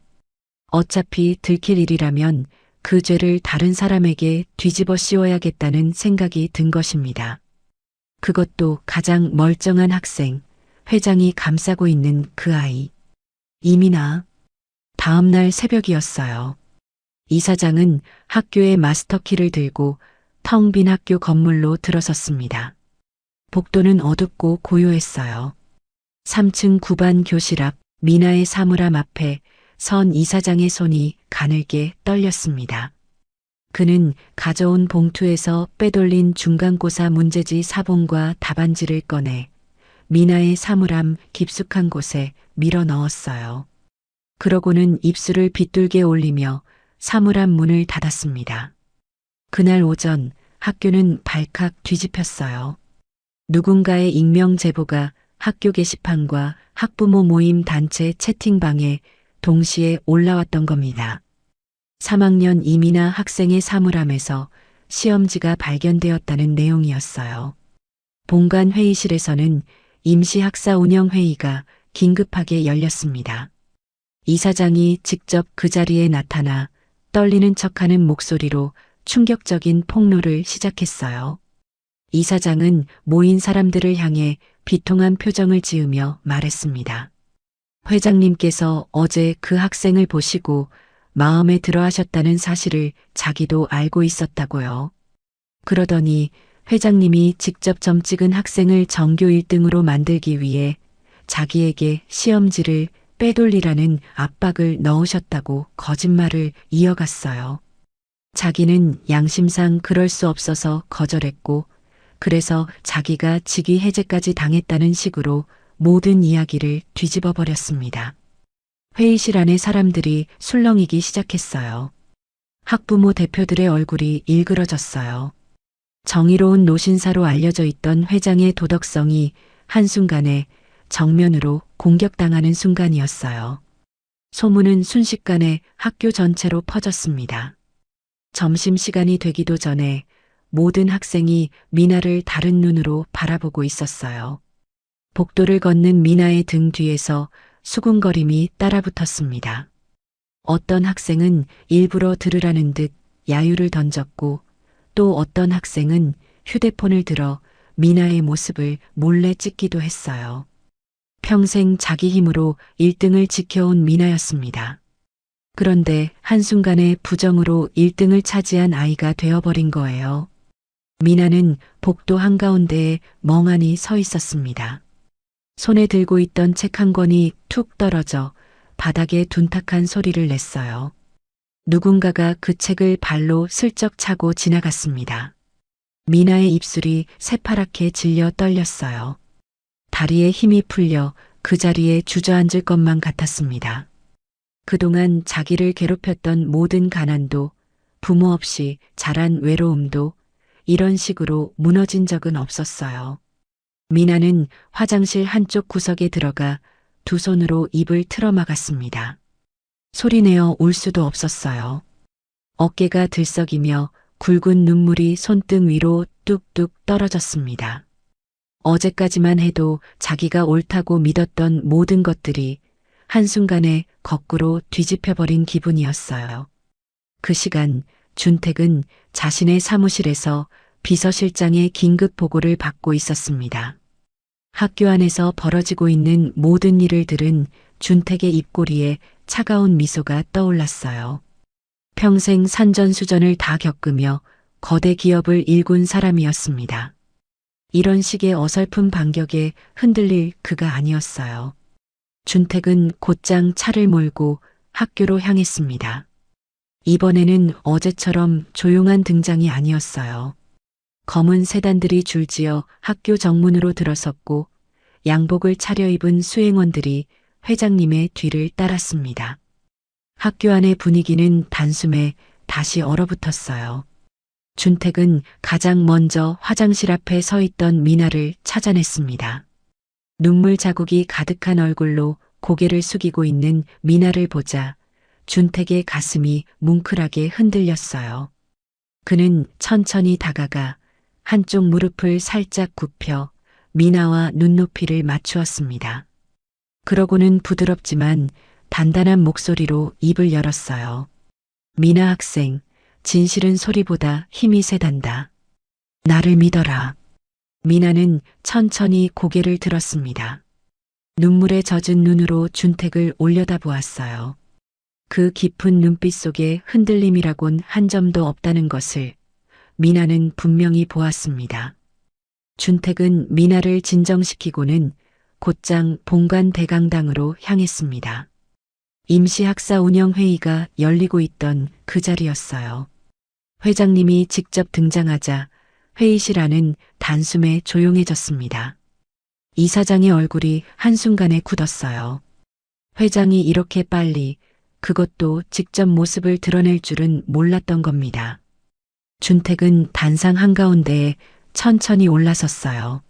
어차피 들킬 일이라면 그 죄를 다른 사람에게 뒤집어 씌워야겠다는 생각이 든 것입니다. 그것도 가장 멀쩡한 학생, 회장이 감싸고 있는 그 아이. 이민아. 다음 날 새벽이었어요. 이사장은 학교의 마스터키를 들고 텅 빈 학교 건물로 들어섰습니다. 복도는 어둡고 고요했어요. 3층 9반 교실 앞 미나의 사물함 앞에 선 이사장의 손이 가늘게 떨렸습니다. 그는 가져온 봉투에서 빼돌린 중간고사 문제지 사본과 답안지를 꺼내 미나의 사물함 깊숙한 곳에 밀어 넣었어요. 그러고는 입술을 빗둘게 올리며 사물함 문을 닫았습니다. 그날 오전 학교는 발칵 뒤집혔어요. 누군가의 익명 제보가 학교 게시판과 학부모 모임 단체 채팅방에 동시에 올라왔던 겁니다. 3학년 이민아 학생의 사물함에서 시험지가 발견되었다는 내용이었어요. 본관 회의실에서는 임시학사 운영회의가 긴급하게 열렸습니다. 이사장이 직접 그 자리에 나타나 떨리는 척하는 목소리로 충격적인 폭로를 시작했어요. 이사장은 모인 사람들을 향해 비통한 표정을 지으며 말했습니다. 회장님께서 어제 그 학생을 보시고 마음에 들어 하셨다는 사실을 자기도 알고 있었다고요. 그러더니 회장님이 직접 점 찍은 학생을 전교 1등으로 만들기 위해 자기에게 시험지를 빼돌리라는 압박을 넣으셨다고 거짓말을 이어갔어요. 자기는 양심상 그럴 수 없어서 거절했고 그래서 자기가 직위 해제까지 당했다는 식으로 모든 이야기를 뒤집어 버렸습니다. 회의실 안에 사람들이 술렁이기 시작했어요. 학부모 대표들의 얼굴이 일그러졌어요. 정의로운 노신사로 알려져 있던 회장의 도덕성이 한순간에 정면으로 공격당하는 순간이었어요. 소문은 순식간에 학교 전체로 퍼졌습니다. 점심시간이 되기도 전에 모든 학생이 미나를 다른 눈으로 바라보고 있었어요. 복도를 걷는 미나의 등 뒤에서 수군거림이 따라붙었습니다. 어떤 학생은 일부러 들으라는 듯 야유를 던졌고 또 어떤 학생은 휴대폰을 들어 미나의 모습을 몰래 찍기도 했어요. 평생 자기 힘으로 1등을 지켜온 미나였습니다. 그런데 한순간에 부정으로 1등을 차지한 아이가 되어버린 거예요. 미나는 복도 한가운데에 멍하니 서 있었습니다. 손에 들고 있던 책 한 권이 툭 떨어져 바닥에 둔탁한 소리를 냈어요. 누군가가 그 책을 발로 슬쩍 차고 지나갔습니다. 미나의 입술이 새파랗게 질려 떨렸어요. 다리에 힘이 풀려 그 자리에 주저앉을 것만 같았습니다. 그동안 자기를 괴롭혔던 모든 가난도, 부모 없이 자란 외로움도 이런 식으로 무너진 적은 없었어요. 미나는 화장실 한쪽 구석에 들어가 두 손으로 입을 틀어막았습니다. 소리내어 울 수도 없었어요. 어깨가 들썩이며 굵은 눈물이 손등 위로 뚝뚝 떨어졌습니다. 어제까지만 해도 자기가 옳다고 믿었던 모든 것들이 한순간에 거꾸로 뒤집혀버린 기분이었어요. 그 시간 준택은 자신의 사무실에서 비서실장의 긴급 보고를 받고 있었습니다. 학교 안에서 벌어지고 있는 모든 일을 들은 준택의 입꼬리에 차가운 미소가 떠올랐어요. 평생 산전수전을 다 겪으며 거대 기업을 일군 사람이었습니다. 이런 식의 어설픈 반격에 흔들릴 그가 아니었어요. 준택은 곧장 차를 몰고 학교로 향했습니다. 이번에는 어제처럼 조용한 등장이 아니었어요. 검은 세단들이 줄지어 학교 정문으로 들어섰고 양복을 차려입은 수행원들이 회장님의 뒤를 따랐습니다. 학교 안의 분위기는 단숨에 다시 얼어붙었어요. 준택은 가장 먼저 화장실 앞에 서 있던 미나를 찾아냈습니다. 눈물 자국이 가득한 얼굴로 고개를 숙이고 있는 미나를 보자 준택의 가슴이 뭉클하게 흔들렸어요. 그는 천천히 다가가 한쪽 무릎을 살짝 굽혀 미나와 눈높이를 맞추었습니다. 그러고는 부드럽지만 단단한 목소리로 입을 열었어요. 미나 학생, 진실은 소리보다 힘이 세단다. 나를 믿어라. 미나는 천천히 고개를 들었습니다. 눈물에 젖은 눈으로 준택을 올려다보았어요. 그 깊은 눈빛 속에 흔들림이라곤 한 점도 없다는 것을 미나는 분명히 보았습니다. 준택은 미나를 진정시키고는 곧장 본관 대강당으로 향했습니다. 임시학사 운영회의가 열리고 있던 그 자리였어요. 회장님이 직접 등장하자 회의실 안은 단숨에 조용해졌습니다. 이사장의 얼굴이 한순간에 굳었어요. 회장이 이렇게 빨리 그것도 직접 모습을 드러낼 줄은 몰랐던 겁니다. 준택은 단상 한가운데에 천천히 올라섰어요.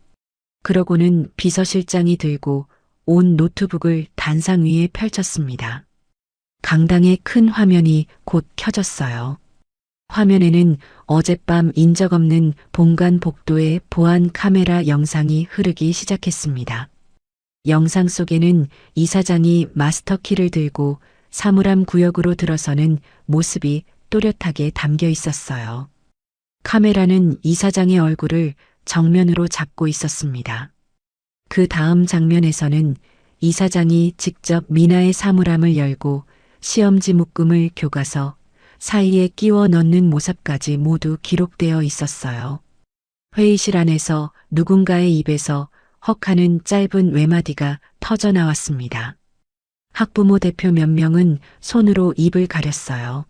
그러고는 비서실장이 들고 온 노트북을 단상 위에 펼쳤습니다. 강당의 큰 화면이 곧 켜졌어요. 화면에는 어젯밤 인적 없는 본관 복도의 보안 카메라 영상이 흐르기 시작했습니다. 영상 속에는 이사장이 마스터키를 들고 사물함 구역으로 들어서는 모습이 또렷하게 담겨 있었어요. 카메라는 이사장의 얼굴을 정면으로 잡고 있었습니다. 그 다음 장면에서는 이사장이 직접 미나의 사물함을 열고 시험지 묶음을 교과서 사이에 끼워 넣는 모습까지 모두 기록되어 있었어요. 회의실 안에서 누군가의 입에서 헉하는 짧은 외마디가 터져 나왔습니다. 학부모 대표 몇 명은 손으로 입을 가렸어요.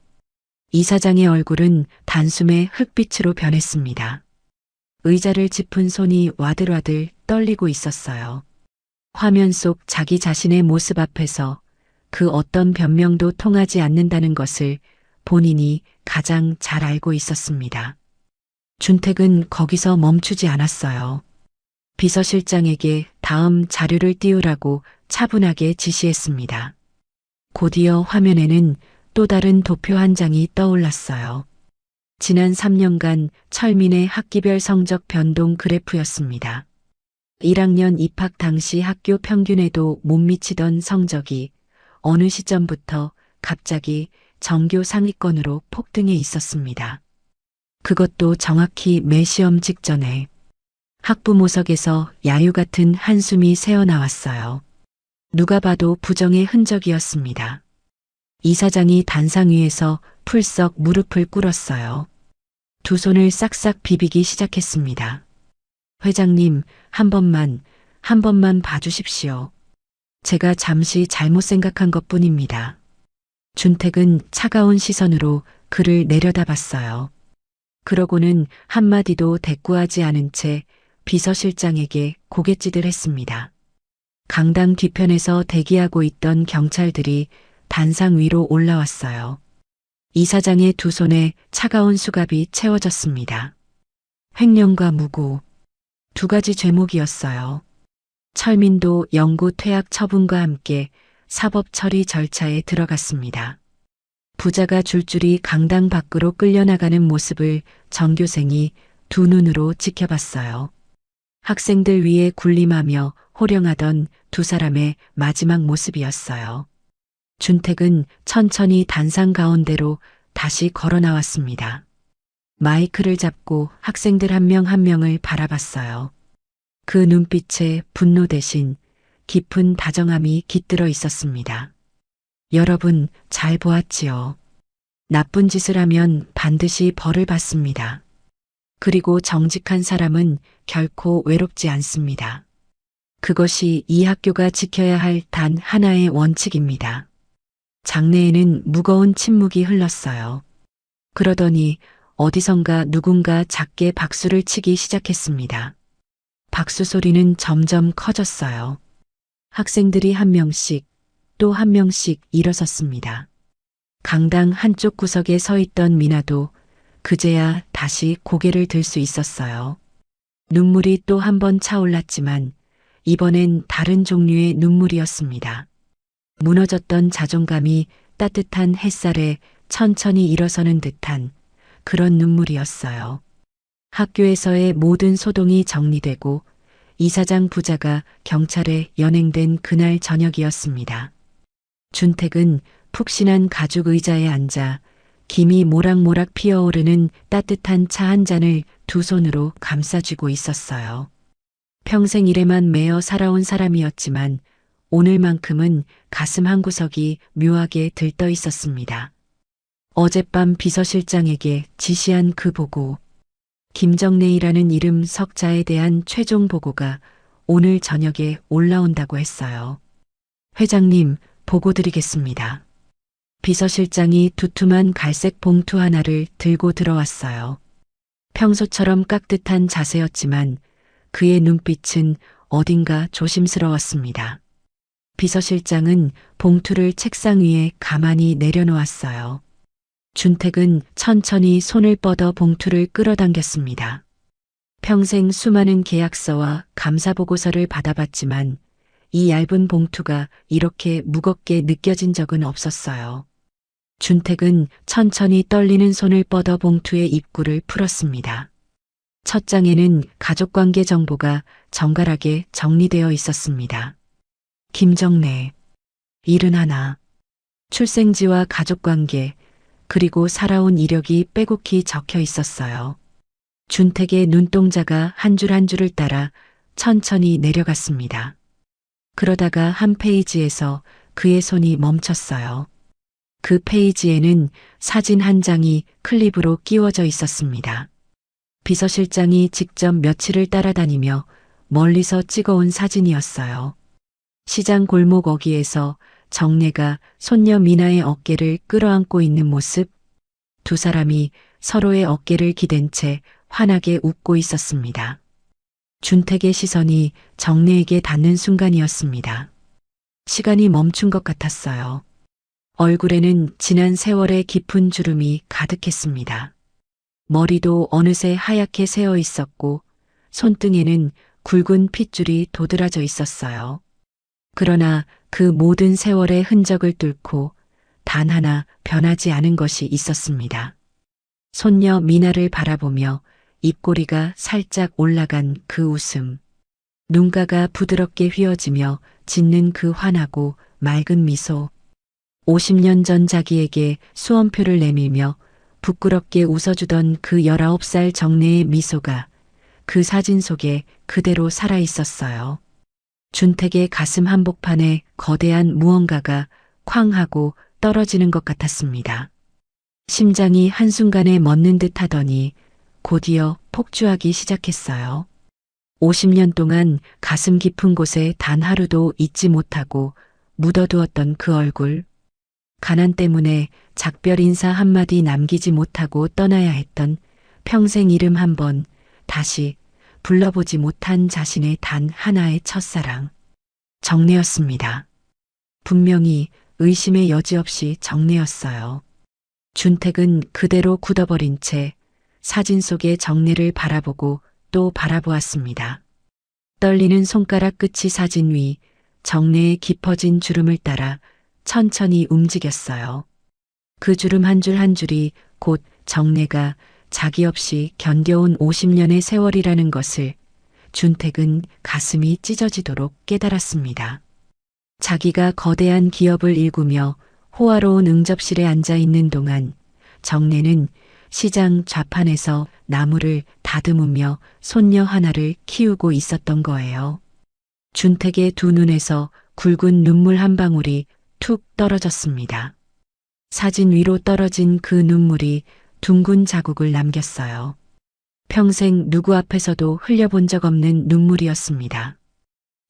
이사장의 얼굴은 단숨에 흙빛으로 변했습니다. 의자를 짚은 손이 와들와들 떨리고 있었어요. 화면 속 자기 자신의 모습 앞에서 그 어떤 변명도 통하지 않는다는 것을 본인이 가장 잘 알고 있었습니다. 준택은 거기서 멈추지 않았어요. 비서실장에게 다음 자료를 띄우라고 차분하게 지시했습니다. 곧이어 화면에는 또 다른 도표 한 장이 떠올랐어요. 지난 3년간 철민의 학기별 성적 변동 그래프였습니다. 1학년 입학 당시 학교 평균에도 못 미치던 성적이 어느 시점부터 갑자기 전교 상위권으로 폭등해 있었습니다. 그것도 정확히 매 시험 직전에 학부모석에서 야유 같은 한숨이 새어나왔어요. 누가 봐도 부정의 흔적이었습니다. 이사장이 단상 위에서 풀썩 무릎을 꿇었어요. 두 손을 싹싹 비비기 시작했습니다. 회장님, 한 번만 봐주십시오. 제가 잠시 잘못 생각한 것 뿐입니다. 준택은 차가운 시선으로 그를 내려다봤어요. 그러고는 한마디도 대꾸하지 않은 채 비서실장에게 고갯짓을 했습니다. 강당 뒤편에서 대기하고 있던 경찰들이 단상 위로 올라왔어요. 이사장의 두 손에 차가운 수갑이 채워졌습니다. 횡령과 무고, 두 가지 죄목이었어요. 철민도 영구 퇴학 처분과 함께 사법 처리 절차에 들어갔습니다. 부자가 줄줄이 강당 밖으로 끌려나가는 모습을 전교생이 두 눈으로 지켜봤어요. 학생들 위에 군림하며 호령하던 두 사람의 마지막 모습이었어요. 준택은 천천히 단상 가운데로 다시 걸어 나왔습니다. 마이크를 잡고 학생들 한 명 한 명을 바라봤어요. 그 눈빛에 분노 대신 깊은 다정함이 깃들어 있었습니다. 여러분 잘 보았지요. 나쁜 짓을 하면 반드시 벌을 받습니다. 그리고 정직한 사람은 결코 외롭지 않습니다. 그것이 이 학교가 지켜야 할 단 하나의 원칙입니다. 장내에는 무거운 침묵이 흘렀어요. 그러더니 어디선가 누군가 작게 박수를 치기 시작했습니다. 박수 소리는 점점 커졌어요. 학생들이 한 명씩 또 한 명씩 일어섰습니다. 강당 한쪽 구석에 서 있던 미나도 그제야 다시 고개를 들 수 있었어요. 눈물이 또 한 번 차올랐지만 이번엔 다른 종류의 눈물이었습니다. 무너졌던 자존감이 따뜻한 햇살에 천천히 일어서는 듯한 그런 눈물이었어요. 학교에서의 모든 소동이 정리되고 이사장 부자가 경찰에 연행된 그날 저녁이었습니다. 준택은 푹신한 가죽 의자에 앉아 김이 모락모락 피어오르는 따뜻한 차 한 잔을 두 손으로 감싸쥐고 있었어요. 평생 일에만 매여 살아온 사람이었지만 오늘만큼은 가슴 한구석이 묘하게 들떠 있었습니다. 어젯밤 비서실장에게 지시한 그 보고, 김정래이라는 이름 석자에 대한 최종 보고가 오늘 저녁에 올라온다고 했어요. 회장님, 보고 드리겠습니다. 비서실장이 두툼한 갈색 봉투 하나를 들고 들어왔어요. 평소처럼 깍듯한 자세였지만 그의 눈빛은 어딘가 조심스러웠습니다. 비서실장은 봉투를 책상 위에 가만히 내려놓았어요. 준택은 천천히 손을 뻗어 봉투를 끌어당겼습니다. 평생 수많은 계약서와 감사보고서를 받아봤지만 이 얇은 봉투가 이렇게 무겁게 느껴진 적은 없었어요. 준택은 천천히 떨리는 손을 뻗어 봉투의 입구를 풀었습니다. 첫 장에는 가족관계 정보가 정갈하게 정리되어 있었습니다. 김정래, 71, 출생지와 가족관계, 그리고 살아온 이력이 빼곡히 적혀 있었어요. 준택의 눈동자가 한 줄 한 줄을 따라 천천히 내려갔습니다. 그러다가 한 페이지에서 그의 손이 멈췄어요. 그 페이지에는 사진 한 장이 클립으로 끼워져 있었습니다. 비서실장이 직접 며칠을 따라다니며 멀리서 찍어온 사진이었어요. 시장 골목 어귀에서 정래가 손녀 미나의 어깨를 끌어안고 있는 모습, 두 사람이 서로의 어깨를 기댄 채 환하게 웃고 있었습니다. 준택의 시선이 정래에게 닿는 순간이었습니다. 시간이 멈춘 것 같았어요. 얼굴에는 지난 세월의 깊은 주름이 가득했습니다. 머리도 어느새 하얗게 새어 있었고 손등에는 굵은 핏줄이 도드라져 있었어요. 그러나 그 모든 세월의 흔적을 뚫고 단 하나 변하지 않은 것이 있었습니다. 손녀 미나를 바라보며 입꼬리가 살짝 올라간 그 웃음, 눈가가 부드럽게 휘어지며 짓는 그 환하고 맑은 미소, 50년 전 자기에게 수험표를 내밀며 부끄럽게 웃어주던 그 19살 정래의 미소가 그 사진 속에 그대로 살아 있었어요. 준택의 가슴 한복판에 거대한 무언가가 쾅 하고 떨어지는 것 같았습니다. 심장이 한순간에 멎는 듯 하더니 곧이어 폭주하기 시작했어요. 50년 동안 가슴 깊은 곳에 단 하루도 잊지 못하고 묻어두었던 그 얼굴. 가난 때문에 작별 인사 한마디 남기지 못하고 떠나야 했던 평생 이름 한 번 다시 불러보지 못한 자신의 단 하나의 첫사랑. 정내였습니다. 분명히 의심의 여지 없이 정내였어요. 준택은 그대로 굳어버린 채 사진 속의 정내를 바라보고 또 바라보았습니다. 떨리는 손가락 끝이 사진 위 정내의 깊어진 주름을 따라 천천히 움직였어요. 그 주름 한 줄 한 줄이 곧 정내가 자기 없이 견뎌온 50년의 세월이라는 것을 준택은 가슴이 찢어지도록 깨달았습니다. 자기가 거대한 기업을 일구며 호화로운 응접실에 앉아 있는 동안 정내는 시장 좌판에서 나무를 다듬으며 손녀 하나를 키우고 있었던 거예요. 준택의 두 눈에서 굵은 눈물 한 방울이 툭 떨어졌습니다. 사진 위로 떨어진 그 눈물이 둥근 자국을 남겼어요. 평생 누구 앞에서도 흘려본 적 없는 눈물이었습니다.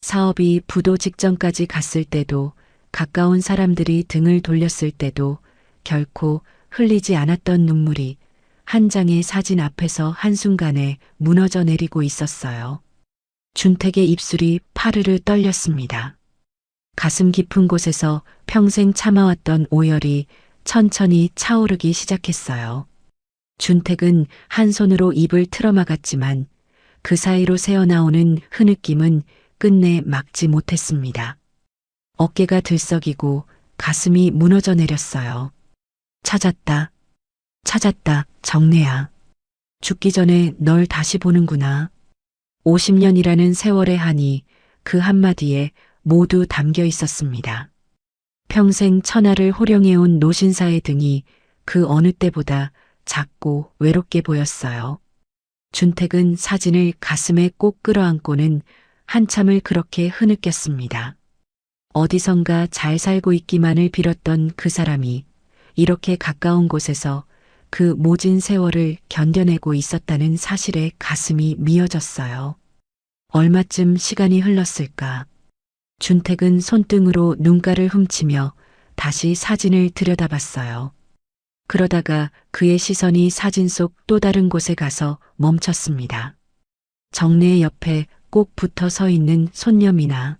사업이 부도 직전까지 갔을 때도 가까운 사람들이 등을 돌렸을 때도 결코 흘리지 않았던 눈물이 한 장의 사진 앞에서 한순간에 무너져 내리고 있었어요. 준택의 입술이 파르르 떨렸습니다. 가슴 깊은 곳에서 평생 참아왔던 오열이 천천히 차오르기 시작했어요. 준택은 한 손으로 입을 틀어막았지만 그 사이로 새어나오는 흐느낌은 끝내 막지 못했습니다. 어깨가 들썩이고 가슴이 무너져 내렸어요. 찾았다. 찾았다, 정내야. 죽기 전에 널 다시 보는구나. 50년이라는 세월의 한이 그 한마디에 모두 담겨 있었습니다. 평생 천하를 호령해온 노신사의 등이 그 어느 때보다 작고 외롭게 보였어요. 준택은 사진을 가슴에 꼭 끌어안고는 한참을 그렇게 흐느꼈습니다. 어디선가 잘 살고 있기만을 빌었던 그 사람이 이렇게 가까운 곳에서 그 모진 세월을 견뎌내고 있었다는 사실에 가슴이 미어졌어요. 얼마쯤 시간이 흘렀을까? 준택은 손등으로 눈가를 훔치며 다시 사진을 들여다봤어요. 그러다가 그의 시선이 사진 속 또 다른 곳에 가서 멈췄습니다. 정내의 옆에 꼭 붙어 서 있는 손녀 미나.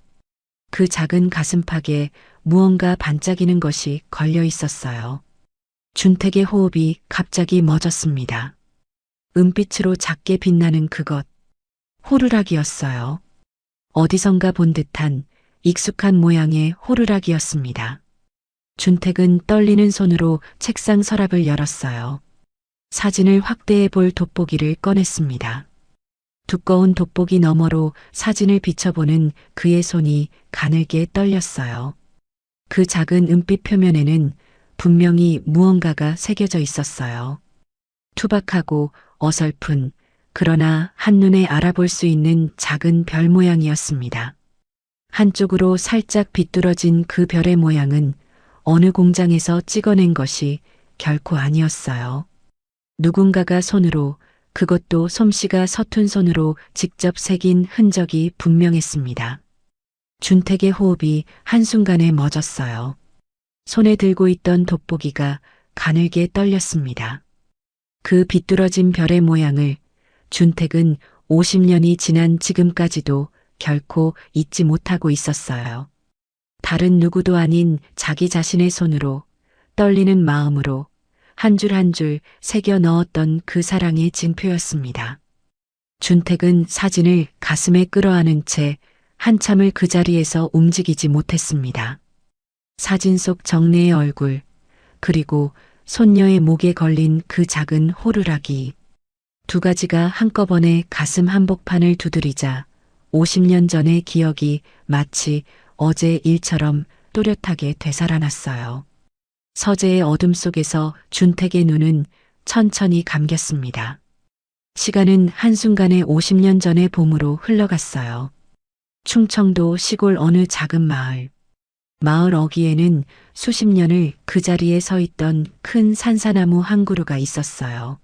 그 작은 가슴팍에 무언가 반짝이는 것이 걸려 있었어요. 준택의 호흡이 갑자기 멎었습니다. 은빛으로 작게 빛나는 그것. 호루라기였어요. 어디선가 본 듯한 익숙한 모양의 호루라기였습니다. 준택은 떨리는 손으로 책상 서랍을 열었어요. 사진을 확대해 볼 돋보기를 꺼냈습니다. 두꺼운 돋보기 너머로 사진을 비춰보는 그의 손이 가늘게 떨렸어요. 그 작은 은빛 표면에는 분명히 무언가가 새겨져 있었어요. 투박하고 어설픈, 그러나 한눈에 알아볼 수 있는 작은 별 모양이었습니다. 한쪽으로 살짝 비뚤어진 그 별의 모양은 어느 공장에서 찍어낸 것이 결코 아니었어요. 누군가가 손으로, 그것도 솜씨가 서툰 손으로 직접 새긴 흔적이 분명했습니다. 준택의 호흡이 한순간에 멎었어요. 손에 들고 있던 돋보기가 가늘게 떨렸습니다. 그 비뚤어진 별의 모양을 준택은 50년이 지난 지금까지도 결코 잊지 못하고 있었어요. 다른 누구도 아닌 자기 자신의 손으로 떨리는 마음으로 한 줄 한 줄 새겨 넣었던 그 사랑의 징표였습니다. 준택은 사진을 가슴에 끌어안은 채 한참을 그 자리에서 움직이지 못했습니다. 사진 속 정내의 얼굴, 그리고 손녀의 목에 걸린 그 작은 호루라기. 두 가지가 한꺼번에 가슴 한복판을 두드리자 50년 전의 기억이 마치 어제 일처럼 또렷하게 되살아났어요. 서재의 어둠 속에서 준택의 눈은 천천히 감겼습니다. 시간은 한순간에 50년 전의 봄으로 흘러갔어요. 충청도 시골 어느 작은 마을. 마을 어귀에는 수십 년을 그 자리에 서 있던 큰 산사나무 한 그루가 있었어요.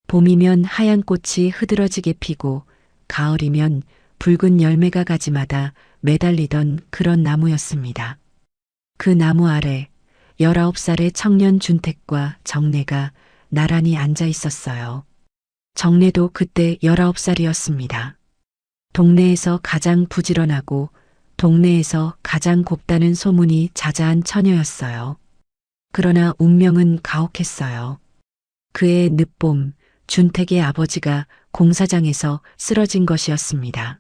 봄이면 하얀 꽃이 흐드러지게 피고 가을이면 붉은 열매가 가지마다 매달리던 그런 나무였습니다. 그 나무 아래 19살의 청년 준택과 정내가 나란히 앉아 있었어요. 정내도 그때 19살이었습니다. 동네에서 가장 부지런하고 동네에서 가장 곱다는 소문이 자자한 처녀였어요. 그러나 운명은 가혹했어요. 그의 늦봄, 준택의 아버지가 공사장에서 쓰러진 것이었습니다.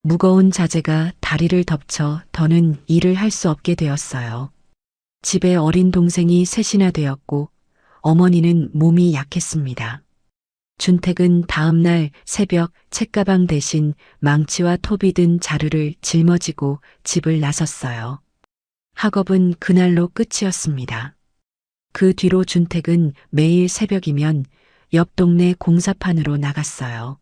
무거운 자재가 다리를 덮쳐 더는 일을 할 수 없게 되었어요. 집에 어린 동생이 셋이나 되었고 어머니는 몸이 약했습니다. 준택은 다음날 새벽 책가방 대신 망치와 톱이 든 자루를 짊어지고 집을 나섰어요. 학업은 그날로 끝이었습니다. 그 뒤로 준택은 매일 새벽이면 옆 동네 공사판으로 나갔어요.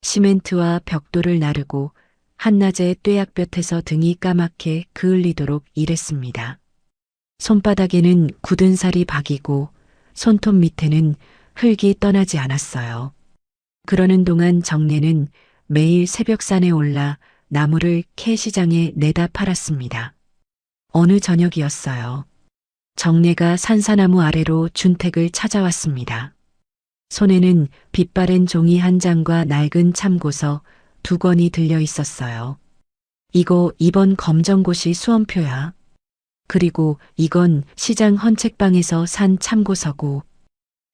시멘트와 벽돌을 나르고 한낮에 뙤약볕에서 등이 까맣게 그을리도록 일했습니다. 손바닥에는 굳은 살이 박이고 손톱 밑에는 흙이 떠나지 않았어요. 그러는 동안 정내는 매일 새벽산에 올라 나무를 캐시장에 내다 팔았습니다. 어느 저녁이었어요. 정내가 산사나무 아래로 준택을 찾아왔습니다. 손에는 빛바랜 종이 한 장과 낡은 참고서 2권이 들려 있었어요. 이거 이번 검정고시 수험표야. 그리고 이건 시장 헌책방에서 산 참고서고.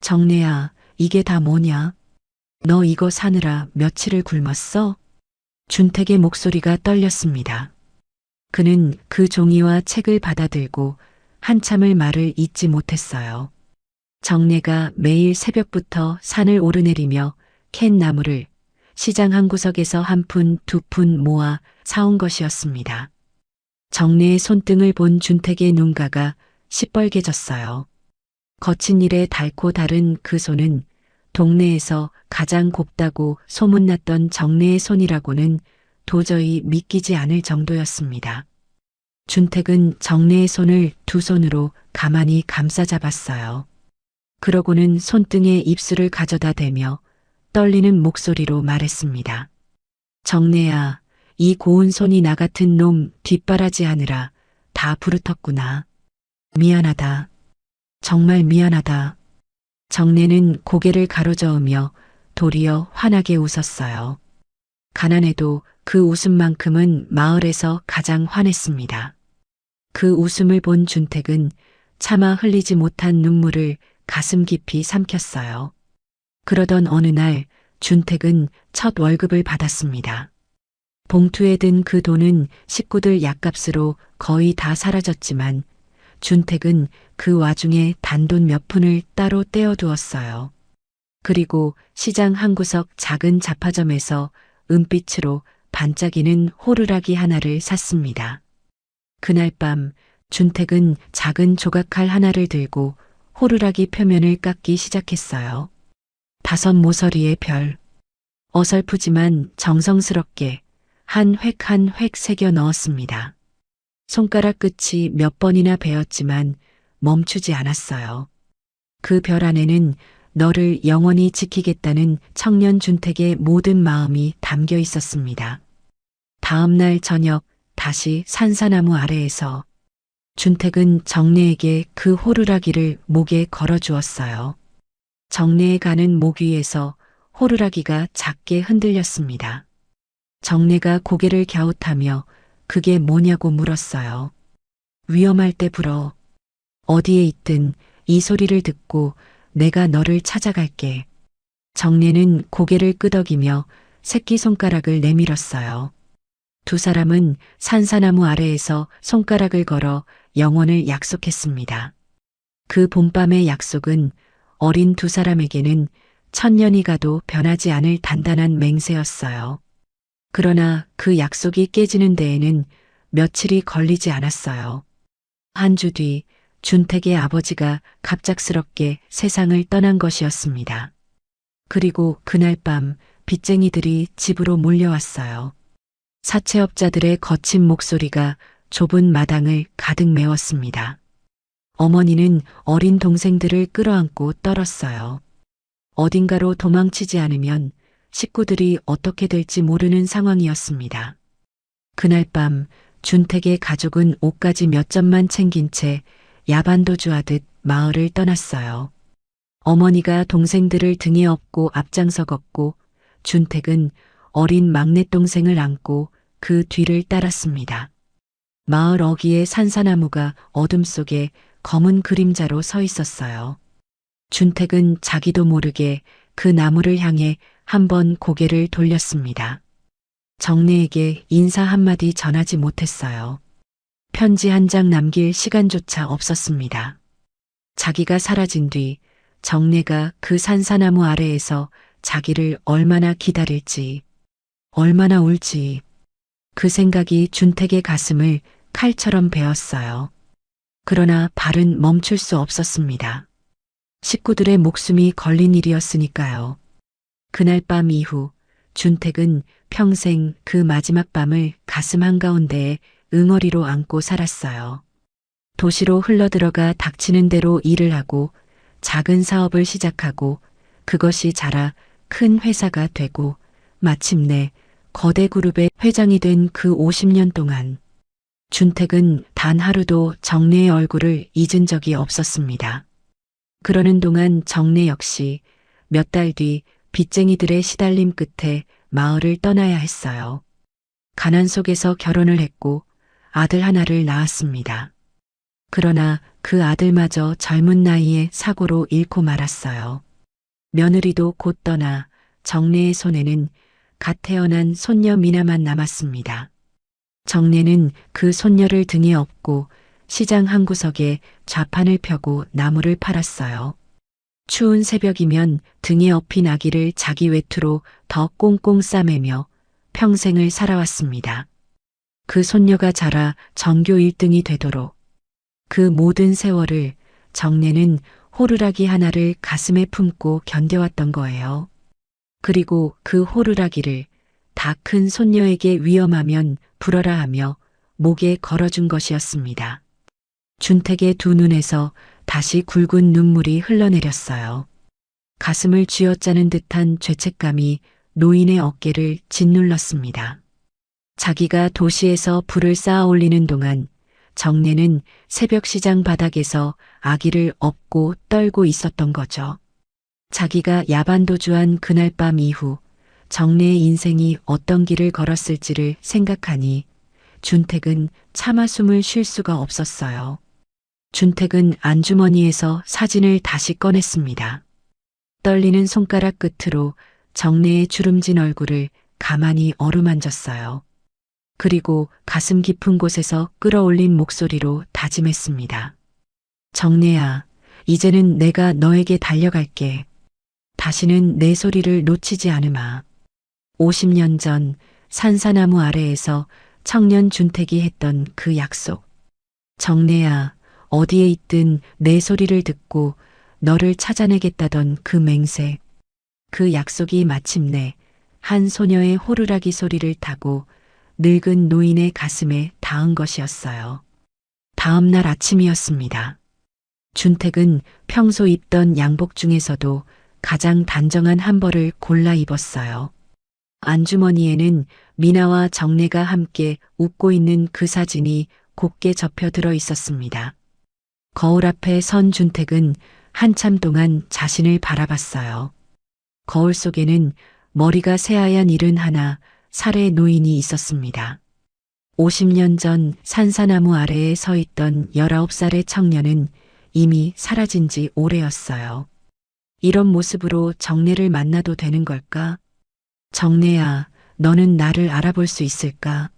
정내야, 이게 다 뭐냐? 너 이거 사느라 며칠을 굶었어? 준택의 목소리가 떨렸습니다. 그는 그 종이와 책을 받아들고 한참을 말을 잇지 못했어요. 정내가 매일 새벽부터 산을 오르내리며 캔 나무를 시장 한 구석에서 1푼, 2푼 모아 사온 것이었습니다. 정내의 손등을 본 준택의 눈가가 시뻘개졌어요. 거친 일에 닳고 다른 그 손은 동네에서 가장 곱다고 소문났던 정내의 손이라고는 도저히 믿기지 않을 정도였습니다. 준택은 정내의 손을 2손으로 가만히 감싸 잡았어요. 그러고는 손등에 입술을 가져다 대며 떨리는 목소리로 말했습니다. 정내야, 이 고운 손이 나 같은 놈 뒷바라지하느라 다 부르텄구나. 미안하다. 정말 미안하다. 정내는 고개를 가로저으며 도리어 환하게 웃었어요. 가난해도 그 웃음만큼은 마을에서 가장 환했습니다. 그 웃음을 본 준택은 차마 흘리지 못한 눈물을 가슴 깊이 삼켰어요. 그러던 어느 날 준택은 첫 월급을 받았습니다. 봉투에 든 그 돈은 식구들 약값으로 거의 다 사라졌지만 준택은 그 와중에 단돈 몇 푼을 따로 떼어두었어요. 그리고 시장 한 구석 작은 잡화점에서 은빛으로 반짝이는 호루라기 하나를 샀습니다. 그날 밤 준택은 작은 조각칼 하나를 들고 호루라기 표면을 깎기 시작했어요. 5 모서리의 별. 어설프지만 정성스럽게 한 획 한 획 새겨 넣었습니다. 손가락 끝이 몇 번이나 베었지만 멈추지 않았어요. 그 별 안에는 너를 영원히 지키겠다는 청년 준택의 모든 마음이 담겨 있었습니다. 다음 날 저녁 다시 산사나무 아래에서 준택은 정내에게 그 호루라기를 목에 걸어 주었어요. 정내에 가는 목 위에서 호루라기가 작게 흔들렸습니다. 정내가 고개를 갸웃하며 그게 뭐냐고 물었어요. 위험할 때 불어. 어디에 있든 이 소리를 듣고 내가 너를 찾아갈게. 정내는 고개를 끄덕이며 새끼손가락을 내밀었어요. 2 사람은 산사나무 아래에서 손가락을 걸어 영원을 약속했습니다. 그 봄밤의 약속은 어린 2 사람에게는 1000년이 가도 변하지 않을 단단한 맹세였어요. 그러나 그 약속이 깨지는 데에는 며칠이 걸리지 않았어요. 한 주 뒤 준택의 아버지가 갑작스럽게 세상을 떠난 것이었습니다. 그리고 그날 밤 빚쟁이들이 집으로 몰려왔어요. 사채업자들의 거친 목소리가 좁은 마당을 가득 메웠습니다. 어머니는 어린 동생들을 끌어안고 떨었어요. 어딘가로 도망치지 않으면 식구들이 어떻게 될지 모르는 상황이었습니다. 그날 밤 준택의 가족은 옷가지 몇 점만 챙긴 채 야반도주하듯 마을을 떠났어요. 어머니가 동생들을 등에 업고 앞장서 걷고 준택은 어린 막내 동생을 안고 그 뒤를 따랐습니다. 마을 어귀의 산사나무가 어둠 속에 검은 그림자로 서 있었어요. 준택은 자기도 모르게 그 나무를 향해 한번 고개를 돌렸습니다. 정내에게 인사 한마디 전하지 못했어요. 편지 한 장 남길 시간조차 없었습니다. 자기가 사라진 뒤 정내가 그 산사나무 아래에서 자기를 얼마나 기다릴지, 얼마나 울지, 그 생각이 준택의 가슴을 칼처럼 베었어요. 그러나 발은 멈출 수 없었습니다. 식구들의 목숨이 걸린 일이었으니까요. 그날 밤 이후 준택은 평생 그 마지막 밤을 가슴 한가운데에 응어리로 안고 살았어요. 도시로 흘러들어가 닥치는 대로 일을 하고 작은 사업을 시작하고 그것이 자라 큰 회사가 되고 마침내 거대 그룹의 회장이 된 그 50년 동안 준택은 단 하루도 정내의 얼굴을 잊은 적이 없었습니다. 그러는 동안 정내 역시 몇 달 뒤 빚쟁이들의 시달림 끝에 마을을 떠나야 했어요. 가난 속에서 결혼을 했고 아들 하나를 낳았습니다. 그러나 그 아들마저 젊은 나이에 사고로 잃고 말았어요. 며느리도 곧 떠나 정내의 손에는 갓 태어난 손녀 미나만 남았습니다. 정내는 그 손녀를 등에 업고 시장 한 구석에 좌판을 펴고 나무를 팔았어요. 추운 새벽이면 등에 업힌 아기를 자기 외투로 더 꽁꽁 싸매며 평생을 살아왔습니다. 그 손녀가 자라 전교 1등이 되도록 그 모든 세월을 정내는 호루라기 하나를 가슴에 품고 견뎌왔던 거예요. 그리고 그 호루라기를 다 큰 손녀에게 위험하면 불어라 하며 목에 걸어준 것이었습니다. 준택의 두 눈에서 다시 굵은 눈물이 흘러내렸어요. 가슴을 쥐어짜는 듯한 죄책감이 노인의 어깨를 짓눌렀습니다. 자기가 도시에서 불을 쌓아 올리는 동안 정내는 새벽 시장 바닥에서 아기를 업고 떨고 있었던 거죠. 자기가 야반도주한 그날 밤 이후 정내의 인생이 어떤 길을 걸었을지를 생각하니 준택은 차마 숨을 쉴 수가 없었어요. 준택은 안주머니에서 사진을 다시 꺼냈습니다. 떨리는 손가락 끝으로 정내의 주름진 얼굴을 가만히 어루만졌어요. 그리고 가슴 깊은 곳에서 끌어올린 목소리로 다짐했습니다. 정내야, 이제는 내가 너에게 달려갈게. 다시는 내 소리를 놓치지 않으마. 50년 전 산사나무 아래에서 청년 준택이 했던 그 약속. 정내야, 어디에 있든 내 소리를 듣고 너를 찾아내겠다던 그 맹세. 그 약속이 마침내 한 소녀의 호루라기 소리를 타고 늙은 노인의 가슴에 닿은 것이었어요. 다음 날 아침이었습니다. 준택은 평소 입던 양복 중에서도 가장 단정한 한 벌을 골라 입었어요. 안주머니에는 미나와 정내가 함께 웃고 있는 그 사진이 곱게 접혀 들어 있었습니다. 거울 앞에 선 준택은 한참 동안 자신을 바라봤어요. 거울 속에는 머리가 새하얀 이른 하나 살의 노인이 있었습니다. 50년 전 산사나무 아래에 서 있던 19살의 청년은 이미 사라진 지 오래였어요. 이런 모습으로 정내를 만나도 되는 걸까? 정내야, 너는 나를 알아볼 수 있을까?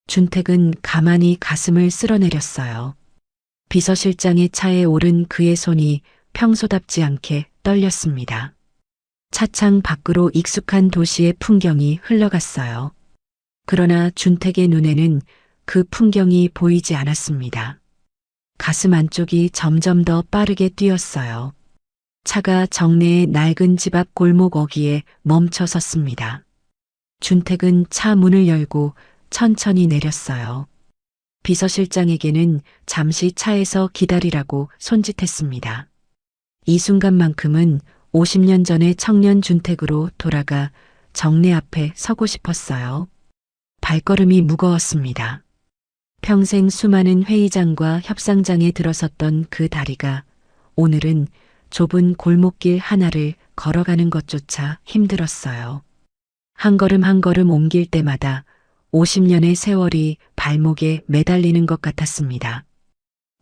준택은 가만히 가슴을 쓸어내렸어요. 비서실장의 차에 오른 그의 손이 평소답지 않게 떨렸습니다. 차창 밖으로 익숙한 도시의 풍경이 흘러갔어요. 그러나 준택의 눈에는 그 풍경이 보이지 않았습니다. 가슴 안쪽이 점점 더 빠르게 뛰었어요. 차가 정내의 낡은 집 앞 골목 어귀에 멈춰 섰습니다. 준택은 차 문을 열고 천천히 내렸어요. 비서실장에게는 잠시 차에서 기다리라고 손짓했습니다. 이 순간만큼은 50년 전의 청년 준택으로 돌아가 정례 앞에 서고 싶었어요. 발걸음이 무거웠습니다. 평생 수많은 회의장과 협상장에 들어섰던 그 다리가 오늘은 좁은 골목길 하나를 걸어가는 것조차 힘들었어요. 한 걸음 한 걸음 옮길 때마다 50년의 세월이 발목에 매달리는 것 같았습니다.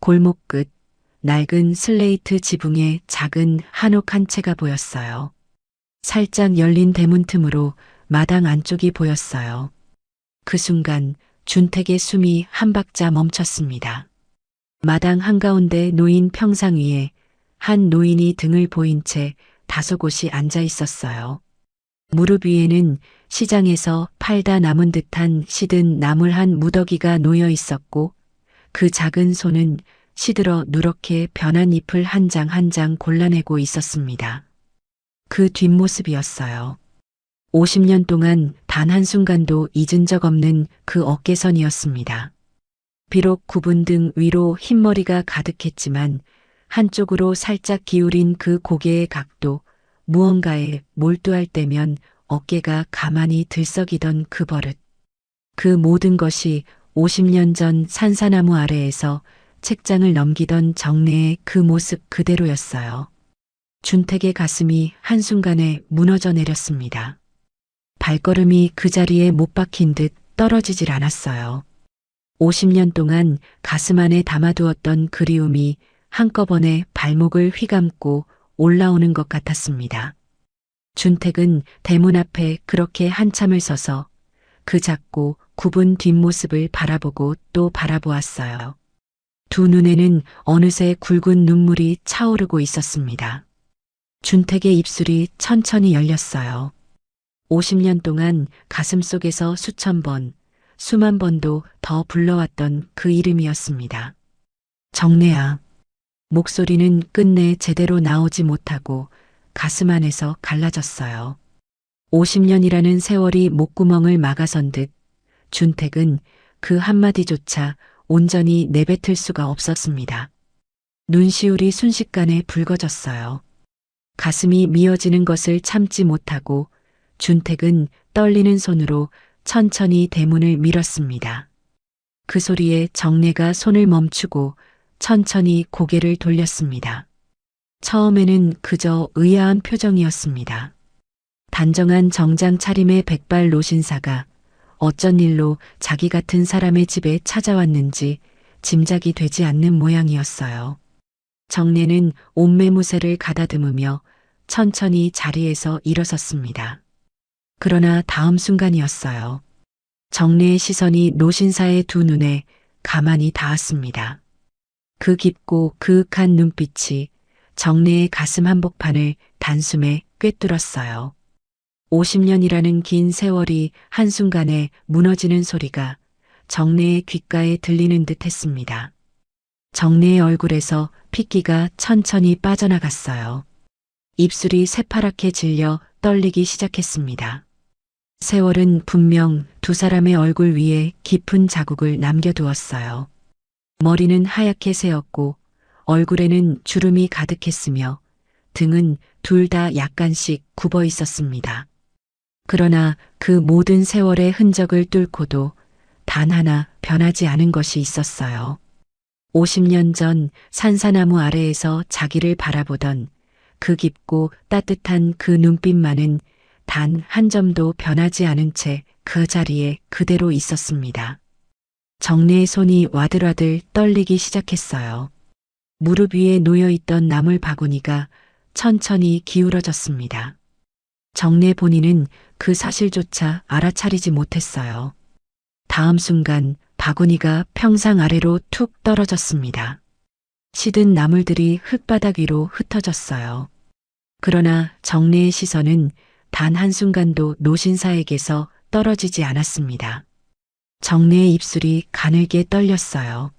골목 끝 낡은 슬레이트 지붕에 작은 한옥 한 채가 보였어요. 살짝 열린 대문 틈으로 마당 안쪽이 보였어요. 그 순간 준택의 숨이 한 박자 멈췄습니다. 마당 한가운데 놓인 평상 위에 한 노인이 등을 보인 채 다소곳이 앉아 있었어요. 무릎 위에는 시장에서 팔다 남은 듯한 시든 나물 한 무더기가 놓여 있었고 그 작은 손은 시들어 누렇게 변한 잎을 한 장 한 장 골라내고 있었습니다. 그 뒷모습이었어요. 50년 동안 단 한순간도 잊은 적 없는 그 어깨선이었습니다. 비록 굽은 등 위로 흰머리가 가득했지만 한쪽으로 살짝 기울인 그 고개의 각도, 무언가에 몰두할 때면 어깨가 가만히 들썩이던 그 버릇. 그 모든 것이 50년 전 산사나무 아래에서 책장을 넘기던 정례의 그 모습 그대로였어요. 준택의 가슴이 한순간에 무너져 내렸습니다. 발걸음이 그 자리에 못 박힌 듯 떨어지질 않았어요. 50년 동안 가슴 안에 담아두었던 그리움이 한꺼번에 발목을 휘감고 올라오는 것 같았습니다. 준택은 대문 앞에 그렇게 한참을 서서 그 작고 굽은 뒷모습을 바라보고 또 바라보았어요. 두 눈에는 어느새 굵은 눈물이 차오르고 있었습니다. 준택의 입술이 천천히 열렸어요. 50년 동안 가슴 속에서 수천 번, 수만 번도 더 불러왔던 그 이름이었습니다. 정례야. 목소리는 끝내 제대로 나오지 못하고 가슴 안에서 갈라졌어요. 50년이라는 세월이 목구멍을 막아선 듯 준택은 그 한마디조차 온전히 내뱉을 수가 없었습니다. 눈시울이 순식간에 붉어졌어요. 가슴이 미어지는 것을 참지 못하고 준택은 떨리는 손으로 천천히 대문을 밀었습니다. 그 소리에 정례가 손을 멈추고 천천히 고개를 돌렸습니다. 처음에는 그저 의아한 표정이었습니다. 단정한 정장 차림의 백발 노신사가 어쩐 일로 자기 같은 사람의 집에 찾아왔는지 짐작이 되지 않는 모양이었어요. 정례는 옷매무새를 가다듬으며 천천히 자리에서 일어섰습니다. 그러나 다음 순간이었어요. 정례의 시선이 노신사의 두 눈에 가만히 닿았습니다. 그 깊고 그윽한 눈빛이 정례의 가슴 한복판을 단숨에 꿰뚫었어요. 50년이라는 긴 세월이 한순간에 무너지는 소리가 정례의 귓가에 들리는 듯 했습니다. 정례의 얼굴에서 핏기가 천천히 빠져나갔어요. 입술이 새파랗게 질려 떨리기 시작했습니다. 세월은 분명 두 사람의 얼굴 위에 깊은 자국을 남겨두었어요. 머리는 하얗게 새었고 얼굴에는 주름이 가득했으며 등은 둘 다 약간씩 굽어 있었습니다. 그러나 그 모든 세월의 흔적을 뚫고도 단 하나 변하지 않은 것이 있었어요. 50년 전 산사나무 아래에서 자기를 바라보던 그 깊고 따뜻한 그 눈빛만은 단 한 점도 변하지 않은 채 그 자리에 그대로 있었습니다. 정례의 손이 와들와들 떨리기 시작했어요. 무릎 위에 놓여있던 나물 바구니가 천천히 기울어졌습니다. 정례 본인은 그 사실조차 알아차리지 못했어요. 다음 순간 바구니가 평상 아래로 툭 떨어졌습니다. 시든 나물들이 흙바닥 위로 흩어졌어요. 그러나 정례의 시선은 단 한순간도 노신사에게서 떨어지지 않았습니다. 정례의 입술이 가늘게 떨렸어요.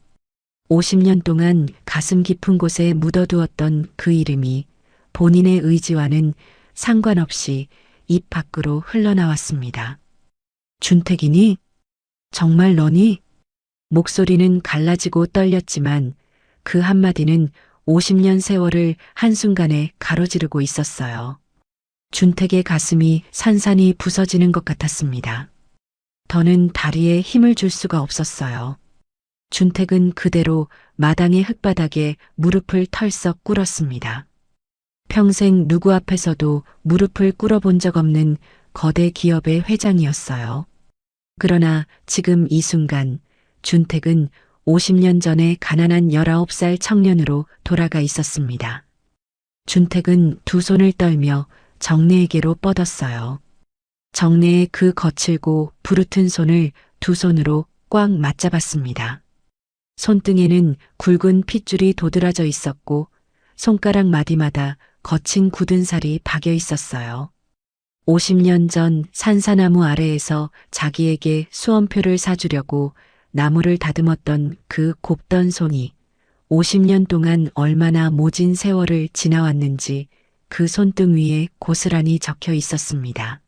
50년 동안 가슴 깊은 곳에 묻어두었던 그 이름이 본인의 의지와는 상관없이 입 밖으로 흘러나왔습니다. 준택이니? 정말 너니? 목소리는 갈라지고 떨렸지만 그 한마디는 50년 세월을 한순간에 가로지르고 있었어요. 준택의 가슴이 산산이 부서지는 것 같았습니다. 더는 다리에 힘을 줄 수가 없었어요. 준택은 그대로 마당의 흙바닥에 무릎을 털썩 꿇었습니다. 평생 누구 앞에서도 무릎을 꿇어본 적 없는 거대 기업의 회장이었어요. 그러나 지금 이 순간 준택은 50년 전에 가난한 19살 청년으로 돌아가 있었습니다. 준택은 두 손을 떨며 정래에게로 뻗었어요. 정래의 그 거칠고 부르튼 손을 두 손으로 꽉 맞잡았습니다. 손등에는 굵은 핏줄이 도드라져 있었고 손가락 마디마다 거친 굳은 살이 박여 있었어요. 50년 전 산사나무 아래에서 자기에게 수험표를 사주려고 나무를 다듬었던 그 곱던 손이 50년 동안 얼마나 모진 세월을 지나왔는지 그 손등 위에 고스란히 적혀 있었습니다.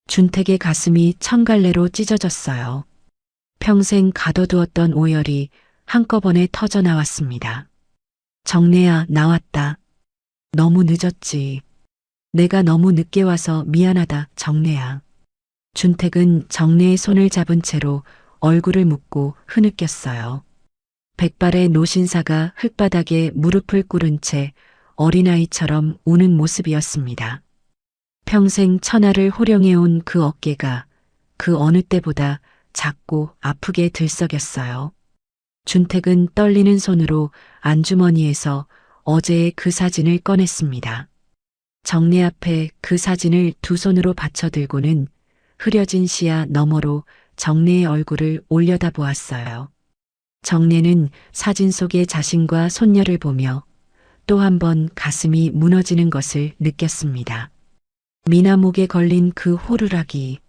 준택의 가슴이 천갈래로 찢어졌어요. 평생 가둬두었던 오열이 한꺼번에 터져 나왔습니다. 정래야, 나왔다. 너무 늦었지. 내가 너무 늦게 와서 미안하다, 정래야. 준택은 정래의 손을 잡은 채로 얼굴을 묶고 흐느꼈어요. 백발의 노신사가 흙바닥에 무릎을 꿇은 채 어린아이처럼 우는 모습이었습니다. 평생 천하를 호령해온 그 어깨가 그 어느 때보다 작고 아프게 들썩였어요. 준택은 떨리는 손으로 안주머니에서 어제의 그 사진을 꺼냈습니다. 정래 앞에 그 사진을 두 손으로 받쳐들고는 흐려진 시야 너머로 정래의 얼굴을 올려다보았어요. 정래는 사진 속의 자신과 손녀를 보며 또 한 번 가슴이 무너지는 것을 느꼈습니다. 미나목에 걸린 그 호루라기,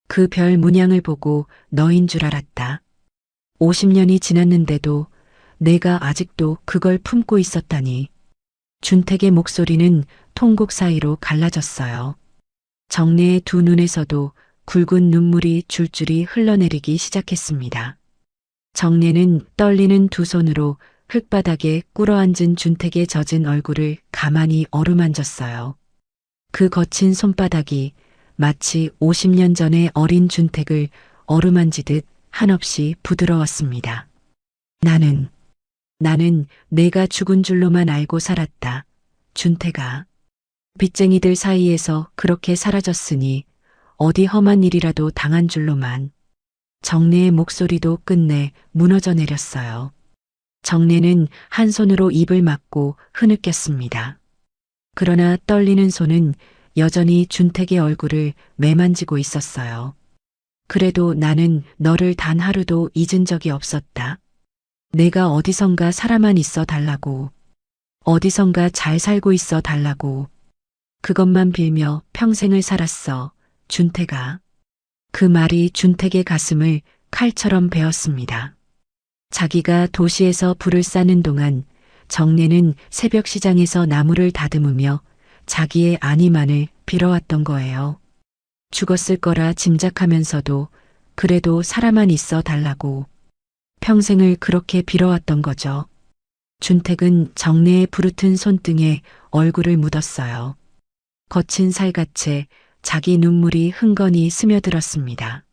그 별 문양을 보고 너인 줄 알았다. 50년이 지났는데도 내가 아직도 그걸 품고 있었다니. 준택의 목소리는 통곡 사이로 갈라졌어요. 정래의 두 눈에서도 굵은 눈물이 줄줄이 흘러내리기 시작했습니다. 정래는 떨리는 두 손으로 흙바닥에 꿇어앉은 준택의 젖은 얼굴을 가만히 어루만졌어요. 그 거친 손바닥이 마치 50년 전의 어린 준택을 어루만지듯 한없이 부드러웠습니다. 나는 내가 죽은 줄로만 알고 살았다. 준택아. 빚쟁이들 사이에서 그렇게 사라졌으니 어디 험한 일이라도 당한 줄로만. 정래의 목소리도 끝내 무너져 내렸어요. 정래는 한 손으로 입을 막고 흐느꼈습니다. 그러나 떨리는 손은 여전히 준택의 얼굴을 매만지고 있었어요. 그래도 나는 너를 단 하루도 잊은 적이 없었다. 내가 어디선가 살아만 있어 달라고. 어디선가 잘 살고 있어 달라고. 그것만 빌며 평생을 살았어, 준택아. 그 말이 준택의 가슴을 칼처럼 베었습니다. 자기가 도시에서 불을 싸는 동안 정래는 새벽 시장에서 나무를 다듬으며 자기의 안위만을 빌어왔던 거예요. 죽었을 거라 짐작하면서도 그래도 살아만 있어 달라고. 평생을 그렇게 빌어왔던 거죠. 준택은 정래의 부르튼 손등에 얼굴을 묻었어요. 거친 살갗에 자기 눈물이 흥건히 스며들었습니다.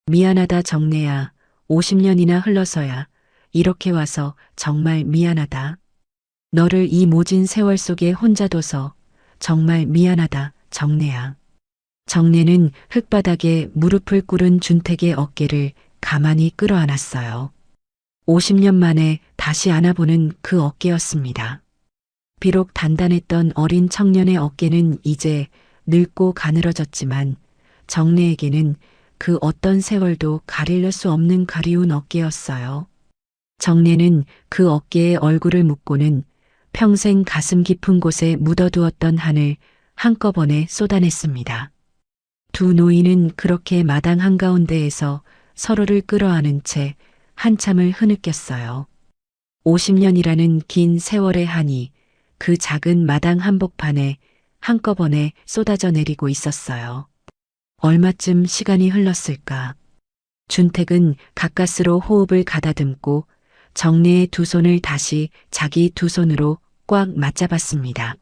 미안하다 정래야. 50년이나 흘러서야 이렇게 와서 정말 미안하다. 너를 이 모진 세월 속에 혼자 둬서 정말 미안하다 정래야. 정래는 흙바닥에 무릎을 꿇은 준택의 어깨를 가만히 끌어안았어요. 50년 만에 다시 안아보는 그 어깨였습니다. 비록 단단했던 어린 청년의 어깨는 이제 늙고 가늘어졌지만 정래에게는 그 어떤 세월도 가릴 수 없는 그리운 어깨였어요. 정래는 그 어깨에 얼굴을 묻고는 평생 가슴 깊은 곳에 묻어두었던 한을 한꺼번에 쏟아냈습니다. 두 노인은 그렇게 마당 한가운데에서 서로를 끌어안은 채 한참을 흐느꼈어요. 50년이라는 긴 세월의 한이 그 작은 마당 한복판에 한꺼번에 쏟아져 내리고 있었어요. 얼마쯤 시간이 흘렀을까? 준택은 가까스로 호흡을 가다듬고 정내의 두 손을 다시 자기 두 손으로 꽉 맞잡았습니다.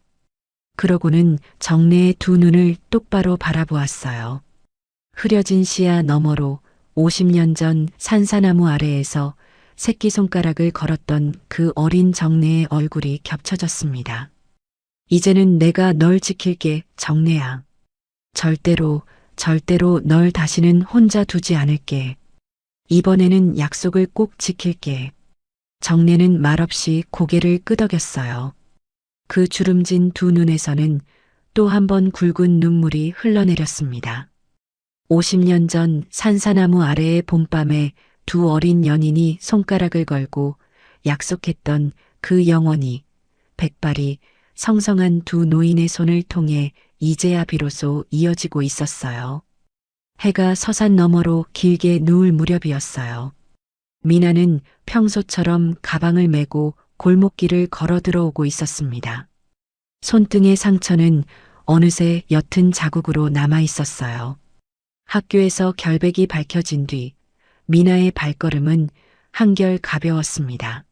그러고는 정내의 두 눈을 똑바로 바라보았어요. 흐려진 시야 너머로 50년 전 산사나무 아래에서 새끼손가락을 걸었던 그 어린 정내의 얼굴이 겹쳐졌습니다. 이제는 내가 널 지킬게, 정내야. 절대로 널 다시는 혼자 두지 않을게. 이번에는 약속을 꼭 지킬게. 정내는 말없이 고개를 끄덕였어요. 그 주름진 두 눈에서는 또 한 번 굵은 눈물이 흘러내렸습니다. 50년 전 산사나무 아래의 봄밤에 두 어린 연인이 손가락을 걸고 약속했던 그 영원히 백발이 성성한 두 노인의 손을 통해 이제야 비로소 이어지고 있었어요. 해가 서산 너머로 길게 누울 무렵이었어요. 미나는 평소처럼 가방을 메고 골목길을 걸어 들어오고 있었습니다. 손등의 상처는 어느새 옅은 자국으로 남아 있었어요. 학교에서 결백이 밝혀진 뒤 미나의 발걸음은 한결 가벼웠습니다.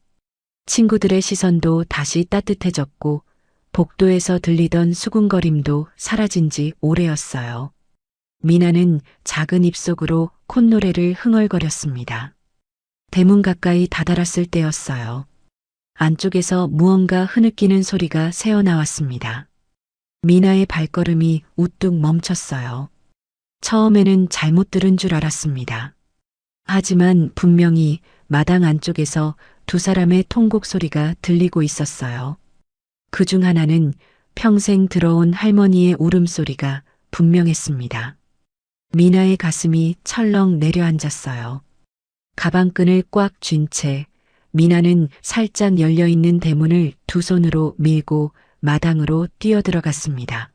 친구들의 시선도 다시 따뜻해졌고 복도에서 들리던 수군거림도 사라진 지 오래였어요. 미나는 작은 입속으로 콧노래를 흥얼거렸습니다. 대문 가까이 다다랐을 때였어요. 안쪽에서 무언가 흐느끼는 소리가 새어나왔습니다. 미나의 발걸음이 우뚝 멈췄어요. 처음에는 잘못 들은 줄 알았습니다. 하지만 분명히 마당 안쪽에서 두 사람의 통곡 소리가 들리고 있었어요. 그중 하나는 평생 들어온 할머니의 울음소리가 분명했습니다. 미나의 가슴이 철렁 내려앉았어요. 가방끈을 꽉 쥔 채 미나는 살짝 열려있는 대문을 두 손으로 밀고 마당으로 뛰어들어갔습니다.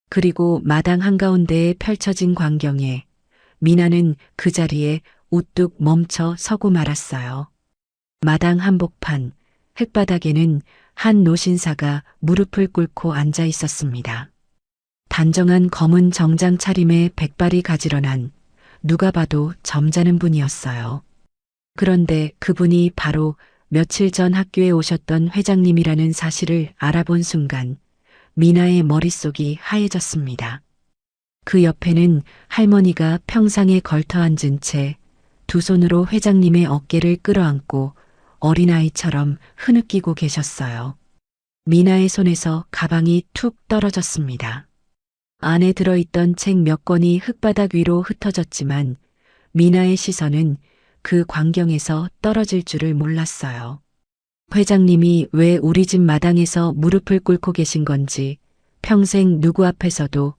그리고 마당 한가운데에 펼쳐진 광경에 미나는 그 자리에 우뚝 멈춰 서고 말았어요. 마당 한복판 흙바닥에는 한 노신사가 무릎을 꿇고 앉아 있었습니다. 단정한 검은 정장 차림에 백발이 가지런한 누가 봐도 점잖은 분이었어요. 그런데 그분이 바로 며칠 전 학교에 오셨던 회장님이라는 사실을 알아본 순간 미나의 머릿속이 하얘졌습니다. 그 옆에는 할머니가 평상에 걸터 앉은 채 두 손으로 회장님의 어깨를 끌어안고 어린아이처럼 흐느끼고 계셨어요. 미나의 손에서 가방이 툭 떨어졌습니다. 안에 들어있던 책 몇 권이 흙바닥 위로 흩어졌지만 미나의 시선은 그 광경에서 떨어질 줄을 몰랐어요. 회장님이 왜 우리 집 마당에서 무릎을 꿇고 계신 건지, 평생 누구 앞에서도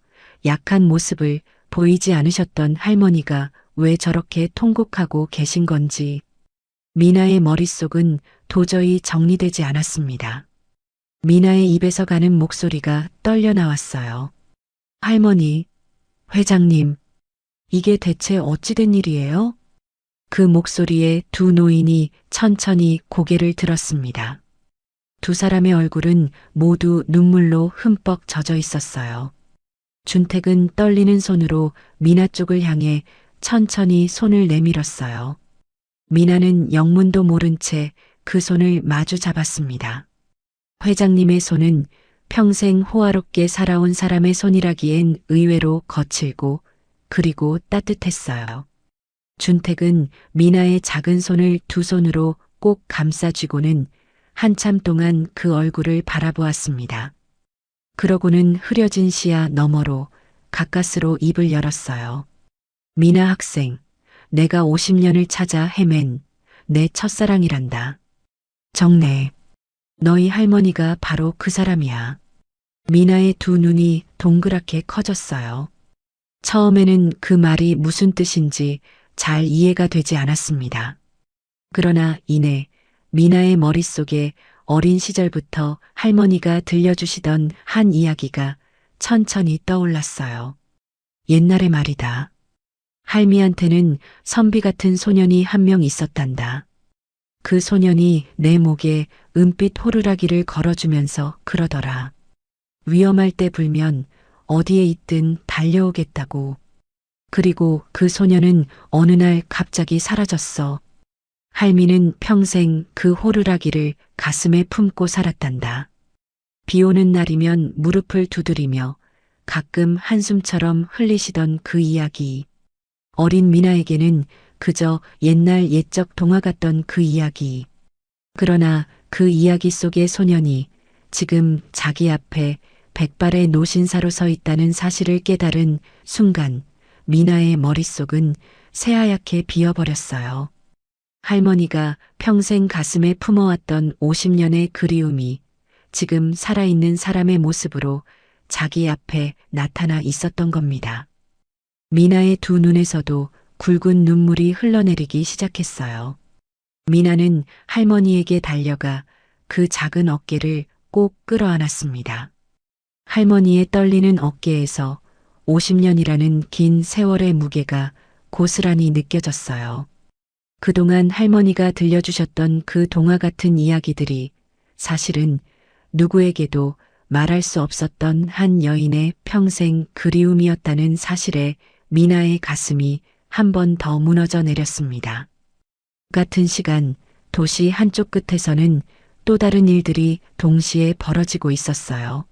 약한 모습을 보이지 않으셨던 할머니가 왜 저렇게 통곡하고 계신 건지, 미나의 머릿속은 도저히 정리되지 않았습니다. 미나의 입에서 가는 목소리가 떨려 나왔어요. 할머니, 회장님, 이게 대체 어찌된 일이에요? 그 목소리에 두 노인이 천천히 고개를 들었습니다. 두 사람의 얼굴은 모두 눈물로 흠뻑 젖어 있었어요. 준택은 떨리는 손으로 미나 쪽을 향해 천천히 손을 내밀었어요. 미나는 영문도 모른 채 그 손을 마주 잡았습니다. 회장님의 손은 평생 호화롭게 살아온 사람의 손이라기엔 의외로 거칠고 그리고 따뜻했어요. 준택은 미나의 작은 손을 두 손으로 꼭 감싸쥐고는 한참 동안 그 얼굴을 바라보았습니다. 그러고는 흐려진 시야 너머로 가까스로 입을 열었어요. 미나 학생, 내가 50년을 찾아 헤맨 내 첫사랑이란다. 정내, 너희 할머니가 바로 그 사람이야. 미나의 두 눈이 동그랗게 커졌어요. 처음에는 그 말이 무슨 뜻인지 잘 이해가 되지 않았습니다. 그러나 이내 미나의 머릿속에 어린 시절부터 할머니가 들려주시던 한 이야기가 천천히 떠올랐어요. 옛날의 말이다. 할미한테는 선비 같은 소년이 한 명 있었단다. 그 소년이 내 목에 은빛 호루라기를 걸어주면서 그러더라. 위험할 때 불면 어디에 있든 달려오겠다고. 그리고 그 소녀는 어느 날 갑자기 사라졌어. 할미는 평생 그 호루라기를 가슴에 품고 살았단다. 비 오는 날이면 무릎을 두드리며 가끔 한숨처럼 흘리시던 그 이야기. 어린 미나에게는 그저 옛날 옛적 동화 같던 그 이야기. 그러나 그 이야기 속의 소년이 지금 자기 앞에 백발의 노신사로 서 있다는 사실을 깨달은 순간 미나의 머릿속은 새하얗게 비어버렸어요. 할머니가 평생 가슴에 품어왔던 50년의 그리움이 지금 살아있는 사람의 모습으로 자기 앞에 나타나 있었던 겁니다. 미나의 두 눈에서도 굵은 눈물이 흘러내리기 시작했어요. 미나는 할머니에게 달려가 그 작은 어깨를 꼭 끌어안았습니다. 할머니의 떨리는 어깨에서 50년이라는 긴 세월의 무게가 고스란히 느껴졌어요. 그동안 할머니가 들려주셨던 그 동화 같은 이야기들이 사실은 누구에게도 말할 수 없었던 한 여인의 평생 그리움이었다는 사실에 미나의 가슴이 한 번 더 무너져 내렸습니다. 같은 시간 도시 한쪽 끝에서는 또 다른 일들이 동시에 벌어지고 있었어요.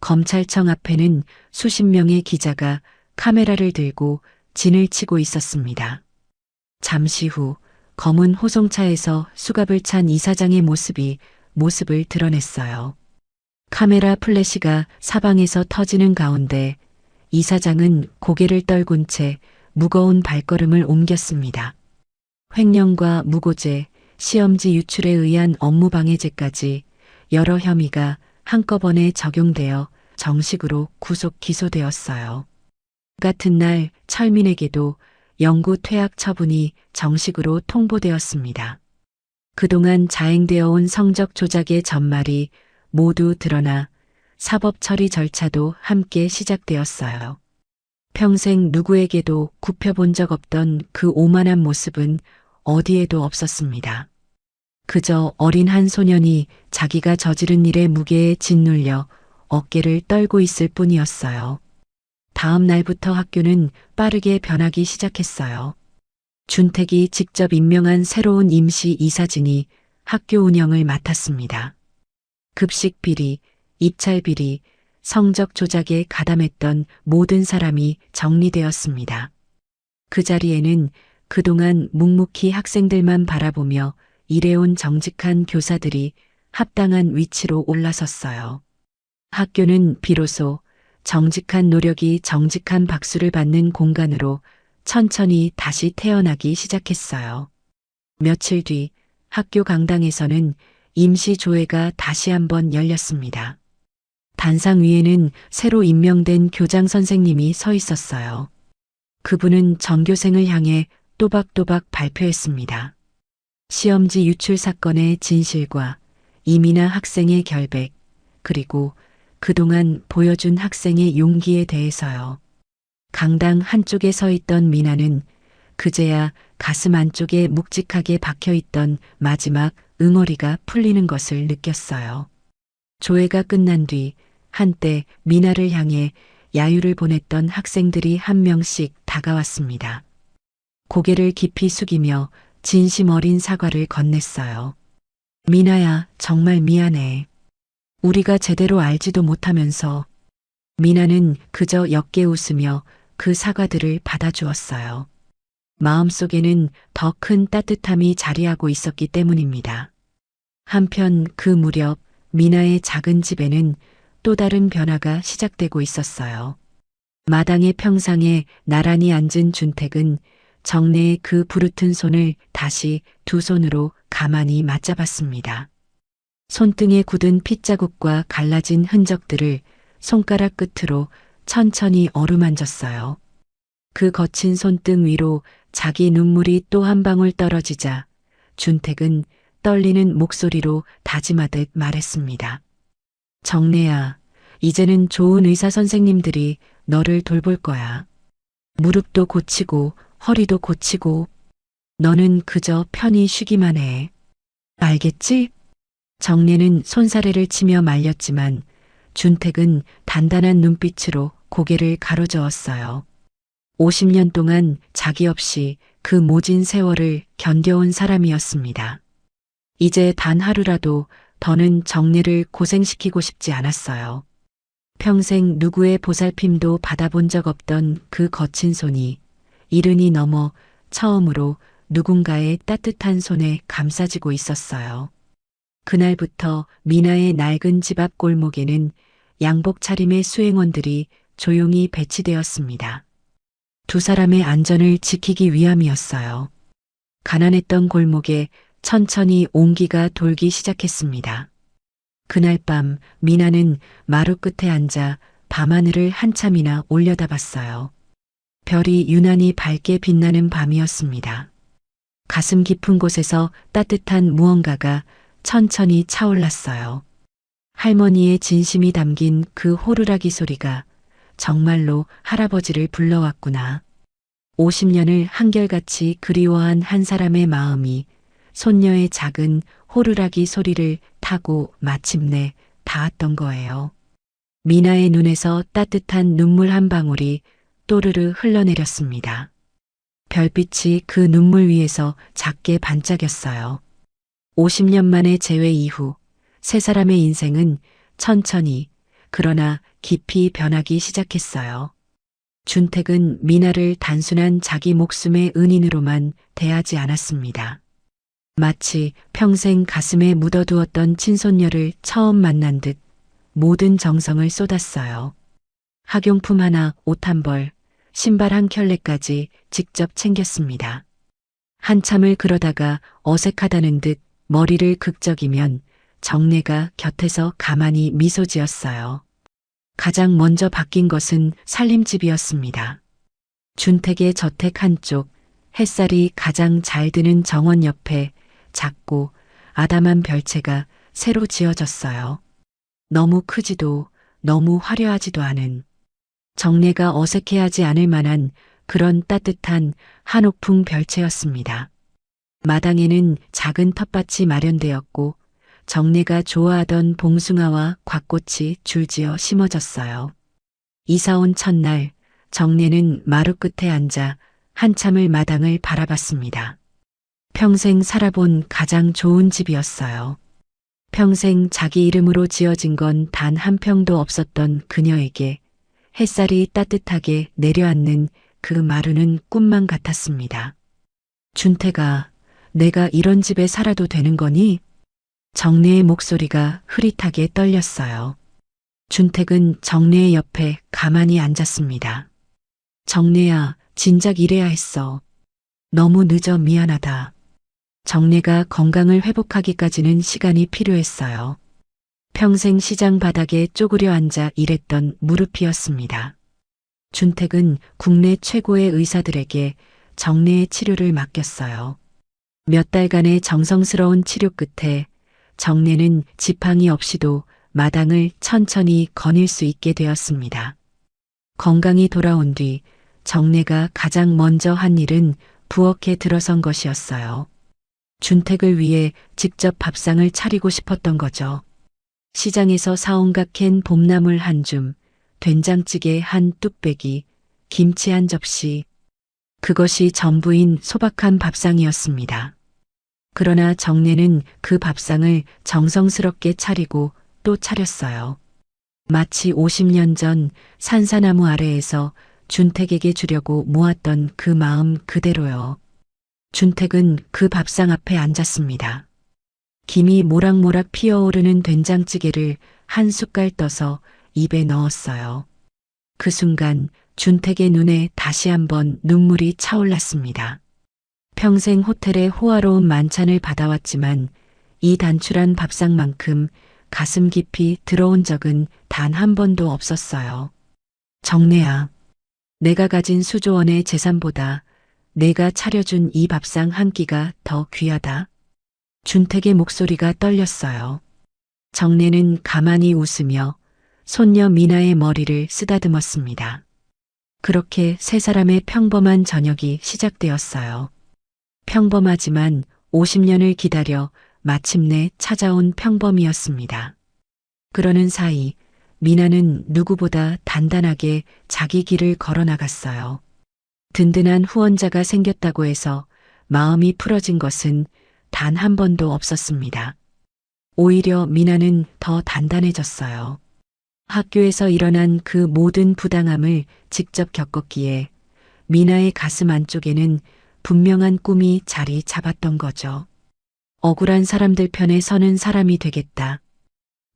검찰청 앞에는 수십 명의 기자가 카메라를 들고 진을 치고 있었습니다. 잠시 후 검은 호송차에서 수갑을 찬 이사장의 모습을 드러냈어요. 카메라 플래시가 사방에서 터지는 가운데 이사장은 고개를 떨군 채 무거운 발걸음을 옮겼습니다. 횡령과 무고죄, 시험지 유출에 의한 업무방해죄까지 여러 혐의가 한꺼번에 적용되어 정식으로 구속 기소되었어요. 같은 날 철민에게도 영구 퇴학 처분이 정식으로 통보되었습니다. 그동안 자행되어 온 성적 조작의 전말이 모두 드러나 사법 처리 절차도 함께 시작되었어요. 평생 누구에게도 굽혀본 적 없던 그 오만한 모습은 어디에도 없었습니다. 그저 어린 한 소년이 자기가 저지른 일의 무게에 짓눌려 어깨를 떨고 있을 뿐이었어요. 다음 날부터 학교는 빠르게 변하기 시작했어요. 준택이 직접 임명한 새로운 임시 이사진이 학교 운영을 맡았습니다. 급식 비리, 입찰 비리, 성적 조작에 가담했던 모든 사람이 정리되었습니다. 그 자리에는 그동안 묵묵히 학생들만 바라보며 일해온 정직한 교사들이 합당한 위치로 올라섰어요. 학교는 비로소 정직한 노력이 정직한 박수를 받는 공간으로 천천히 다시 태어나기 시작했어요. 며칠 뒤 학교 강당에서는 임시조회가 다시 한번 열렸습니다. 단상 위에는 새로 임명된 교장 선생님이 서 있었어요. 그분은 전교생을 향해 또박또박 발표했습니다. 시험지 유출 사건의 진실과 이민아 학생의 결백, 그리고 그동안 보여준 학생의 용기에 대해서요. 강당 한쪽에 서 있던 미나는 그제야 가슴 안쪽에 묵직하게 박혀있던 마지막 응어리가 풀리는 것을 느꼈어요. 조회가 끝난 뒤 한때 미나를 향해 야유를 보냈던 학생들이 한 명씩 다가왔습니다. 고개를 깊이 숙이며 진심 어린 사과를 건넸어요. 미나야, 정말 미안해. 우리가 제대로 알지도 못하면서. 미나는 그저 옅게 웃으며 그 사과들을 받아주었어요. 마음속에는 더 큰 따뜻함이 자리하고 있었기 때문입니다. 한편 그 무렵 미나의 작은 집에는 또 다른 변화가 시작되고 있었어요. 마당의 평상에 나란히 앉은 준택은 정내의 그 부르튼 손을 다시 두 손으로 가만히 맞잡았습니다. 손등에 굳은 핏자국과 갈라진 흔적들을 손가락 끝으로 천천히 어루만졌어요. 그 거친 손등 위로 자기 눈물이 또 한 방울 떨어지자 준택은 떨리는 목소리로 다짐하듯 말했습니다. 정래야, 이제는 좋은 의사 선생님들이 너를 돌볼 거야. 무릎도 고치고 허리도 고치고 너는 그저 편히 쉬기만 해. 알겠지? 정래는 손사래를 치며 말렸지만 준택은 단단한 눈빛으로 고개를 가로저었어요. 50년 동안 자기 없이 그 모진 세월을 견뎌온 사람이었습니다. 이제 단 하루라도 더는 정례를 고생시키고 싶지 않았어요. 평생 누구의 보살핌도 받아본 적 없던 그 거친 손이 이른이 넘어 처음으로 누군가의 따뜻한 손에 감싸지고 있었어요. 그날부터 미나의 낡은 집 앞 골목에는 양복 차림의 수행원들이 조용히 배치되었습니다. 두 사람의 안전을 지키기 위함이었어요. 가난했던 골목에 천천히 온기가 돌기 시작했습니다. 그날 밤 미나는 마루 끝에 앉아 밤하늘을 한참이나 올려다봤어요. 별이 유난히 밝게 빛나는 밤이었습니다. 가슴 깊은 곳에서 따뜻한 무언가가 천천히 차올랐어요. 할머니의 진심이 담긴 그 호루라기 소리가 정말로 할아버지를 불러왔구나. 50년을 한결같이 그리워한 한 사람의 마음이 손녀의 작은 호루라기 소리를 타고 마침내 닿았던 거예요. 미나의 눈에서 따뜻한 눈물 한 방울이 또르르 흘러내렸습니다. 별빛이 그 눈물 위에서 작게 반짝였어요. 50년 만의 재회 이후 세 사람의 인생은 천천히 그러나 깊이 변하기 시작했어요. 준택은 미나를 단순한 자기 목숨의 은인으로만 대하지 않았습니다. 마치 평생 가슴에 묻어두었던 친손녀를 처음 만난 듯 모든 정성을 쏟았어요. 학용품 하나, 옷 한 벌, 신발 한 켤레까지 직접 챙겼습니다. 한참을 그러다가 어색하다는 듯 머리를 극적이면 정례가 곁에서 가만히 미소 지었어요. 가장 먼저 바뀐 것은 살림집이었습니다. 준택의 저택 한쪽, 햇살이 가장 잘 드는 정원 옆에 작고 아담한 별채가 새로 지어졌어요. 너무 크지도 너무 화려하지도 않은, 정례가 어색해하지 않을 만한 그런 따뜻한 한옥풍 별채였습니다. 마당에는 작은 텃밭이 마련되었고 정례가 좋아하던 봉숭아와 곽꽃이 줄지어 심어졌어요. 이사온 첫날 정례는 마루 끝에 앉아 한참을 마당을 바라봤습니다. 평생 살아본 가장 좋은 집이었어요. 평생 자기 이름으로 지어진 건 단 한 평도 없었던 그녀에게 햇살이 따뜻하게 내려앉는 그 마루는 꿈만 같았습니다. 준태가, 내가 이런 집에 살아도 되는 거니? 정례의 목소리가 흐릿하게 떨렸어요. 준택은 정례의 옆에 가만히 앉았습니다. 정례야, 진작 이래야 했어. 너무 늦어 미안하다. 정례가 건강을 회복하기까지는 시간이 필요했어요. 평생 시장 바닥에 쪼그려 앉아 일했던 무릎이었습니다. 준택은 국내 최고의 의사들에게 정례의 치료를 맡겼어요. 몇 달간의 정성스러운 치료 끝에 정례는 지팡이 없이도 마당을 천천히 거닐 수 있게 되었습니다. 건강이 돌아온 뒤 정례가 가장 먼저 한 일은 부엌에 들어선 것이었어요. 준택을 위해 직접 밥상을 차리고 싶었던 거죠. 시장에서 사온각 캔 봄나물 한 줌, 된장찌개 한 뚝배기, 김치 한 접시. 그것이 전부인 소박한 밥상이었습니다. 그러나 정례는 그 밥상을 정성스럽게 차리고 또 차렸어요. 마치 50년 전 산사나무 아래에서 준택에게 주려고 모았던 그 마음 그대로요. 준택은 그 밥상 앞에 앉았습니다. 김이 모락모락 피어오르는 된장찌개를 한 숟갈 떠서 입에 넣었어요. 그 순간 준택의 눈에 다시 한번 눈물이 차올랐습니다. 평생 호텔의 호화로운 만찬을 받아왔지만 이 단출한 밥상만큼 가슴 깊이 들어온 적은 단 한 번도 없었어요. 정례야, 내가 가진 수조원의 재산보다 내가 차려준 이 밥상 한 끼가 더 귀하다. 준택의 목소리가 떨렸어요. 정례는 가만히 웃으며 손녀 미나의 머리를 쓰다듬었습니다. 그렇게 세 사람의 평범한 저녁이 시작되었어요. 평범하지만 50년을 기다려 마침내 찾아온 평범이었습니다. 그러는 사이 미나는 누구보다 단단하게 자기 길을 걸어나갔어요. 든든한 후원자가 생겼다고 해서 마음이 풀어진 것은 단 한 번도 없었습니다. 오히려 미나는 더 단단해졌어요. 학교에서 일어난 그 모든 부당함을 직접 겪었기에 미나의 가슴 안쪽에는 분명한 꿈이 자리 잡았던 거죠. 억울한 사람들 편에 서는 사람이 되겠다.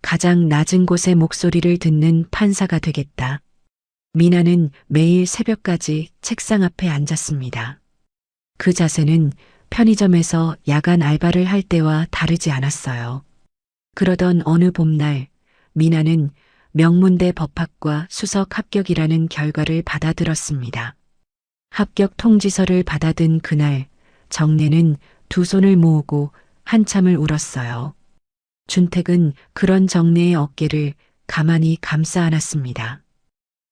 가장 낮은 곳의 목소리를 듣는 판사가 되겠다. 미나는 매일 새벽까지 책상 앞에 앉았습니다. 그 자세는 편의점에서 야간 알바를 할 때와 다르지 않았어요. 그러던 어느 봄날, 미나는 명문대 법학과 수석 합격이라는 결과를 받아들었습니다. 합격 통지서를 받아든 그날, 정내는 두 손을 모으고 한참을 울었어요. 준택은 그런 정내의 어깨를 가만히 감싸 안았습니다.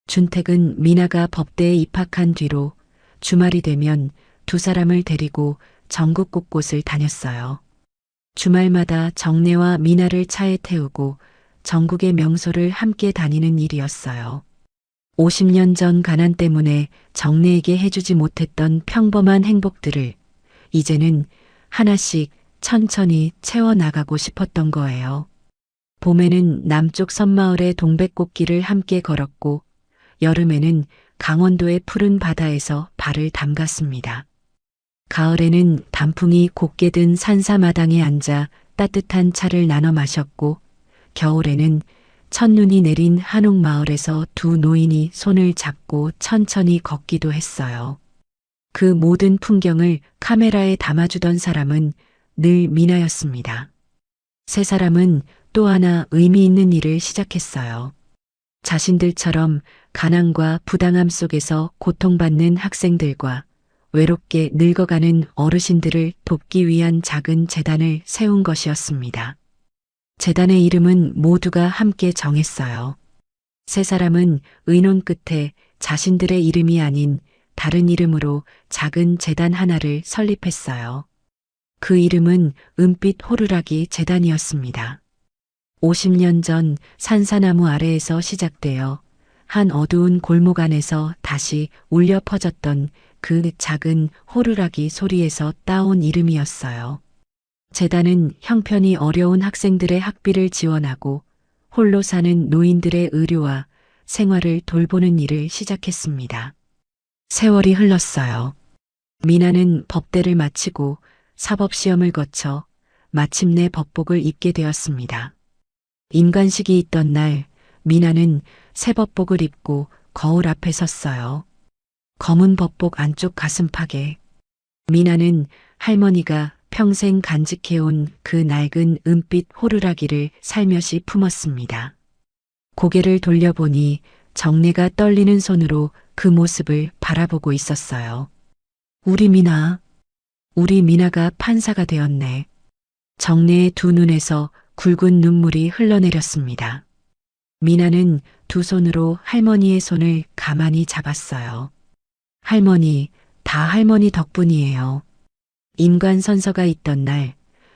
준택은 미나가 법대에 입학한 뒤로 주말이 되면 두 사람을 데리고 전국 곳곳을 다녔어요. 주말마다 정내와 미나를 차에 태우고 전국의 명소를 함께 다니는 일이었어요. 50년 전 가난 때문에 정내에게 해주지 못했던 평범한 행복들을 이제는 하나씩 천천히 채워나가고 싶었던 거예요. 봄에는 남쪽 섬마을의 동백꽃길을 함께 걸었고 여름에는 강원도의 푸른 바다에서 발을 담갔습니다. 가을에는 단풍이 곱게 든 산사마당에 앉아 따뜻한 차를 나눠 마셨고 겨울에는 첫눈이 내린 한옥마을에서 두 노인이 손을 잡고 천천히 걷기도 했어요. 그 모든 풍경을 카메라에 담아주던 사람은 늘 미나였습니다. 세 사람은 또 하나 의미 있는 일을 시작했어요. 자신들처럼 가난과 부당함 속에서 고통받는 학생들과 외롭게 늙어가는 어르신들을 돕기 위한 작은 재단을 세운 것이었습니다. 재단의 이름은 모두가 함께 정했어요. 세 사람은 의논 끝에 자신들의 이름이 아닌 다른 이름으로 작은 재단 하나를 설립했어요. 그 이름은 은빛 호루라기 재단이었습니다. 50년 전 산사나무 아래에서 시작되어 한 어두운 골목 안에서 다시 울려 퍼졌던 그 작은 호루라기 소리에서 따온 이름이었어요. 재단은 형편이 어려운 학생들의 학비를 지원하고 홀로 사는 노인들의 의료와 생활을 돌보는 일을 시작했습니다. 세월이 흘렀어요. 미나는 법대를 마치고 사법시험을 거쳐 마침내 법복을 입게 되었습니다. 임관식이 있던 날 미나는 새 법복을 입고 거울 앞에 섰어요. 검은 법복 안쪽 가슴팍에 미나는 할머니가 평생 간직해온 그 낡은 은빛 호루라기를 살며시 품었습니다. 고개를 돌려보니 정내가 떨리는 손으로 그 모습을 바라보고 있었어요. 우리 미나가 판사가 되었네. 정내의 두 눈에서 굵은 눈물이 흘러내렸습니다. 미나는 두 손으로 할머니의 손을 가만히 잡았어요. 할머니, 다 할머니 덕분이에요. 임관선서가 있던 날,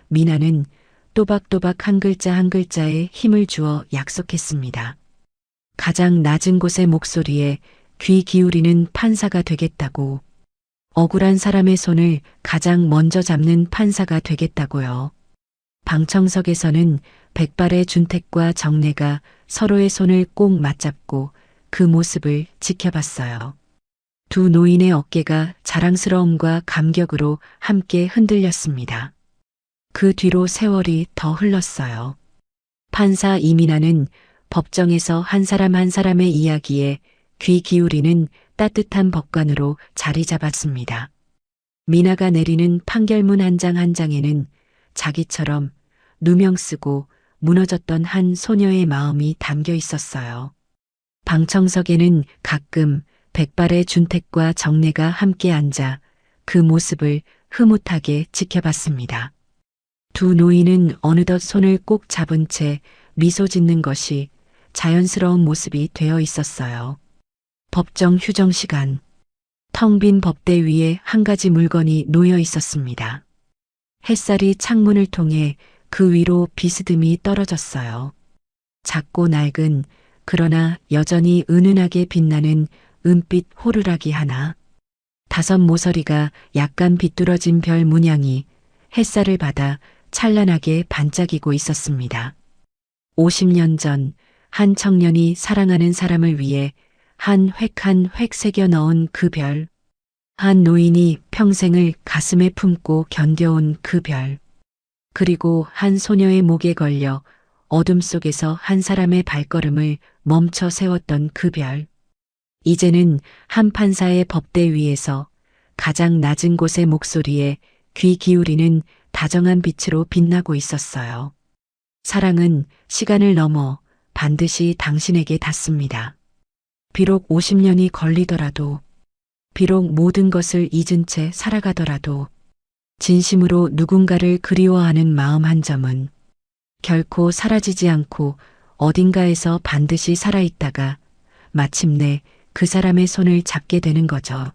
미나는 또박또박 한 글자 한 글자에 힘을 주어 약속했습니다. 가장 낮은 곳의 목소리에 귀 기울이는 판사가 되겠다고, 억울한 사람의 손을 가장 먼저 잡는 판사가 되겠다고요. 방청석에서는 백발의 준택과 정내가 서로의 손을 꼭 맞잡고 그 모습을 지켜봤어요. 두 노인의 어깨가 자랑스러움과 감격으로 함께 흔들렸습니다. 그 뒤로 세월이 더 흘렀어요. 판사 이민아는 법정에서 한 사람 한 사람의 이야기에 귀 기울이는 따뜻한 법관으로 자리 잡았습니다. 미나가 내리는 판결문 한 장 한 장에는 자기처럼 누명 쓰고 무너졌던 한 소녀의 마음이 담겨 있었어요. 방청석에는 가끔 백발의 준택과 정내가 함께 앉아 그 모습을 흐뭇하게 지켜봤습니다. 두 노인은 어느덧 손을 꼭 잡은 채 미소 짓는 것이 자연스러운 모습이 되어 있었어요. 법정 휴정 시간. 텅 빈 법대 위에 한 가지 물건이 놓여 있었습니다. 햇살이 창문을 통해 그 위로 비스듬히 떨어졌어요. 작고 낡은 그러나 여전히 은은하게 빛나는 은빛 호루라기 하나. 5 모서리가 약간 비뚤어진 별 문양이 햇살을 받아 찬란하게 반짝이고 있었습니다. 50년 전 한 청년이 사랑하는 사람을 위해 한 획 새겨 넣은 그 별. 한 노인이 평생을 가슴에 품고 견뎌온 그 별. 그리고 한 소녀의 목에 걸려 어둠 속에서 한 사람의 발걸음을 멈춰 세웠던 그 별. 이제는 한 판사의 법대 위에서 가장 낮은 곳의 목소리에 귀 기울이는 다정한 빛으로 빛나고 있었어요. 사랑은 시간을 넘어 반드시 당신에게 닿습니다. 비록 50년이 걸리더라도, 비록 모든 것을 잊은 채 살아가더라도, 진심으로 누군가를 그리워하는 마음 한 점은 결코 사라지지 않고 어딘가에서 반드시 살아있다가 마침내 그 사람의 손을 잡게 되는 거죠.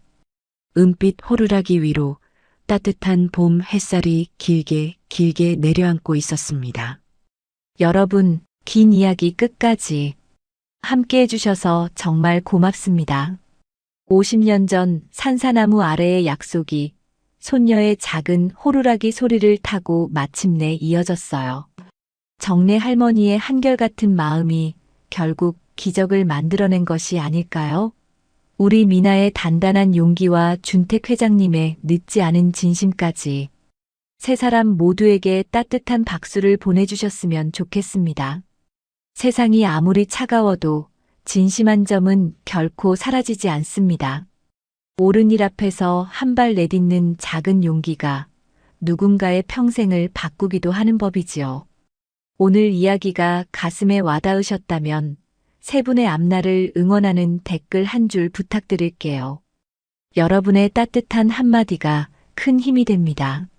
은빛 호루라기 위로 따뜻한 봄 햇살이 길게 내려앉고 있었습니다. 여러분, 긴 이야기 끝까지 함께 해주셔서 정말 고맙습니다. 50년 전 산사나무 아래의 약속이 손녀의 작은 호루라기 소리를 타고 마침내 이어졌어요. 정내 할머니의 한결같은 마음이 결국 기적을 만들어낸 것이 아닐까요? 우리 미나의 단단한 용기와 준택 회장님의 늦지 않은 진심까지 세 사람 모두에게 따뜻한 박수를 보내주셨으면 좋겠습니다. 세상이 아무리 차가워도 진심한 점은 결코 사라지지 않습니다. 옳은 일 앞에서 한 발 내딛는 작은 용기가 누군가의 평생을 바꾸기도 하는 법이지요. 오늘 이야기가 가슴에 와닿으셨다면 세 분의 앞날을 응원하는 댓글 한 줄 부탁드릴게요. 여러분의 따뜻한 한마디가 큰 힘이 됩니다.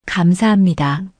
감사합니다.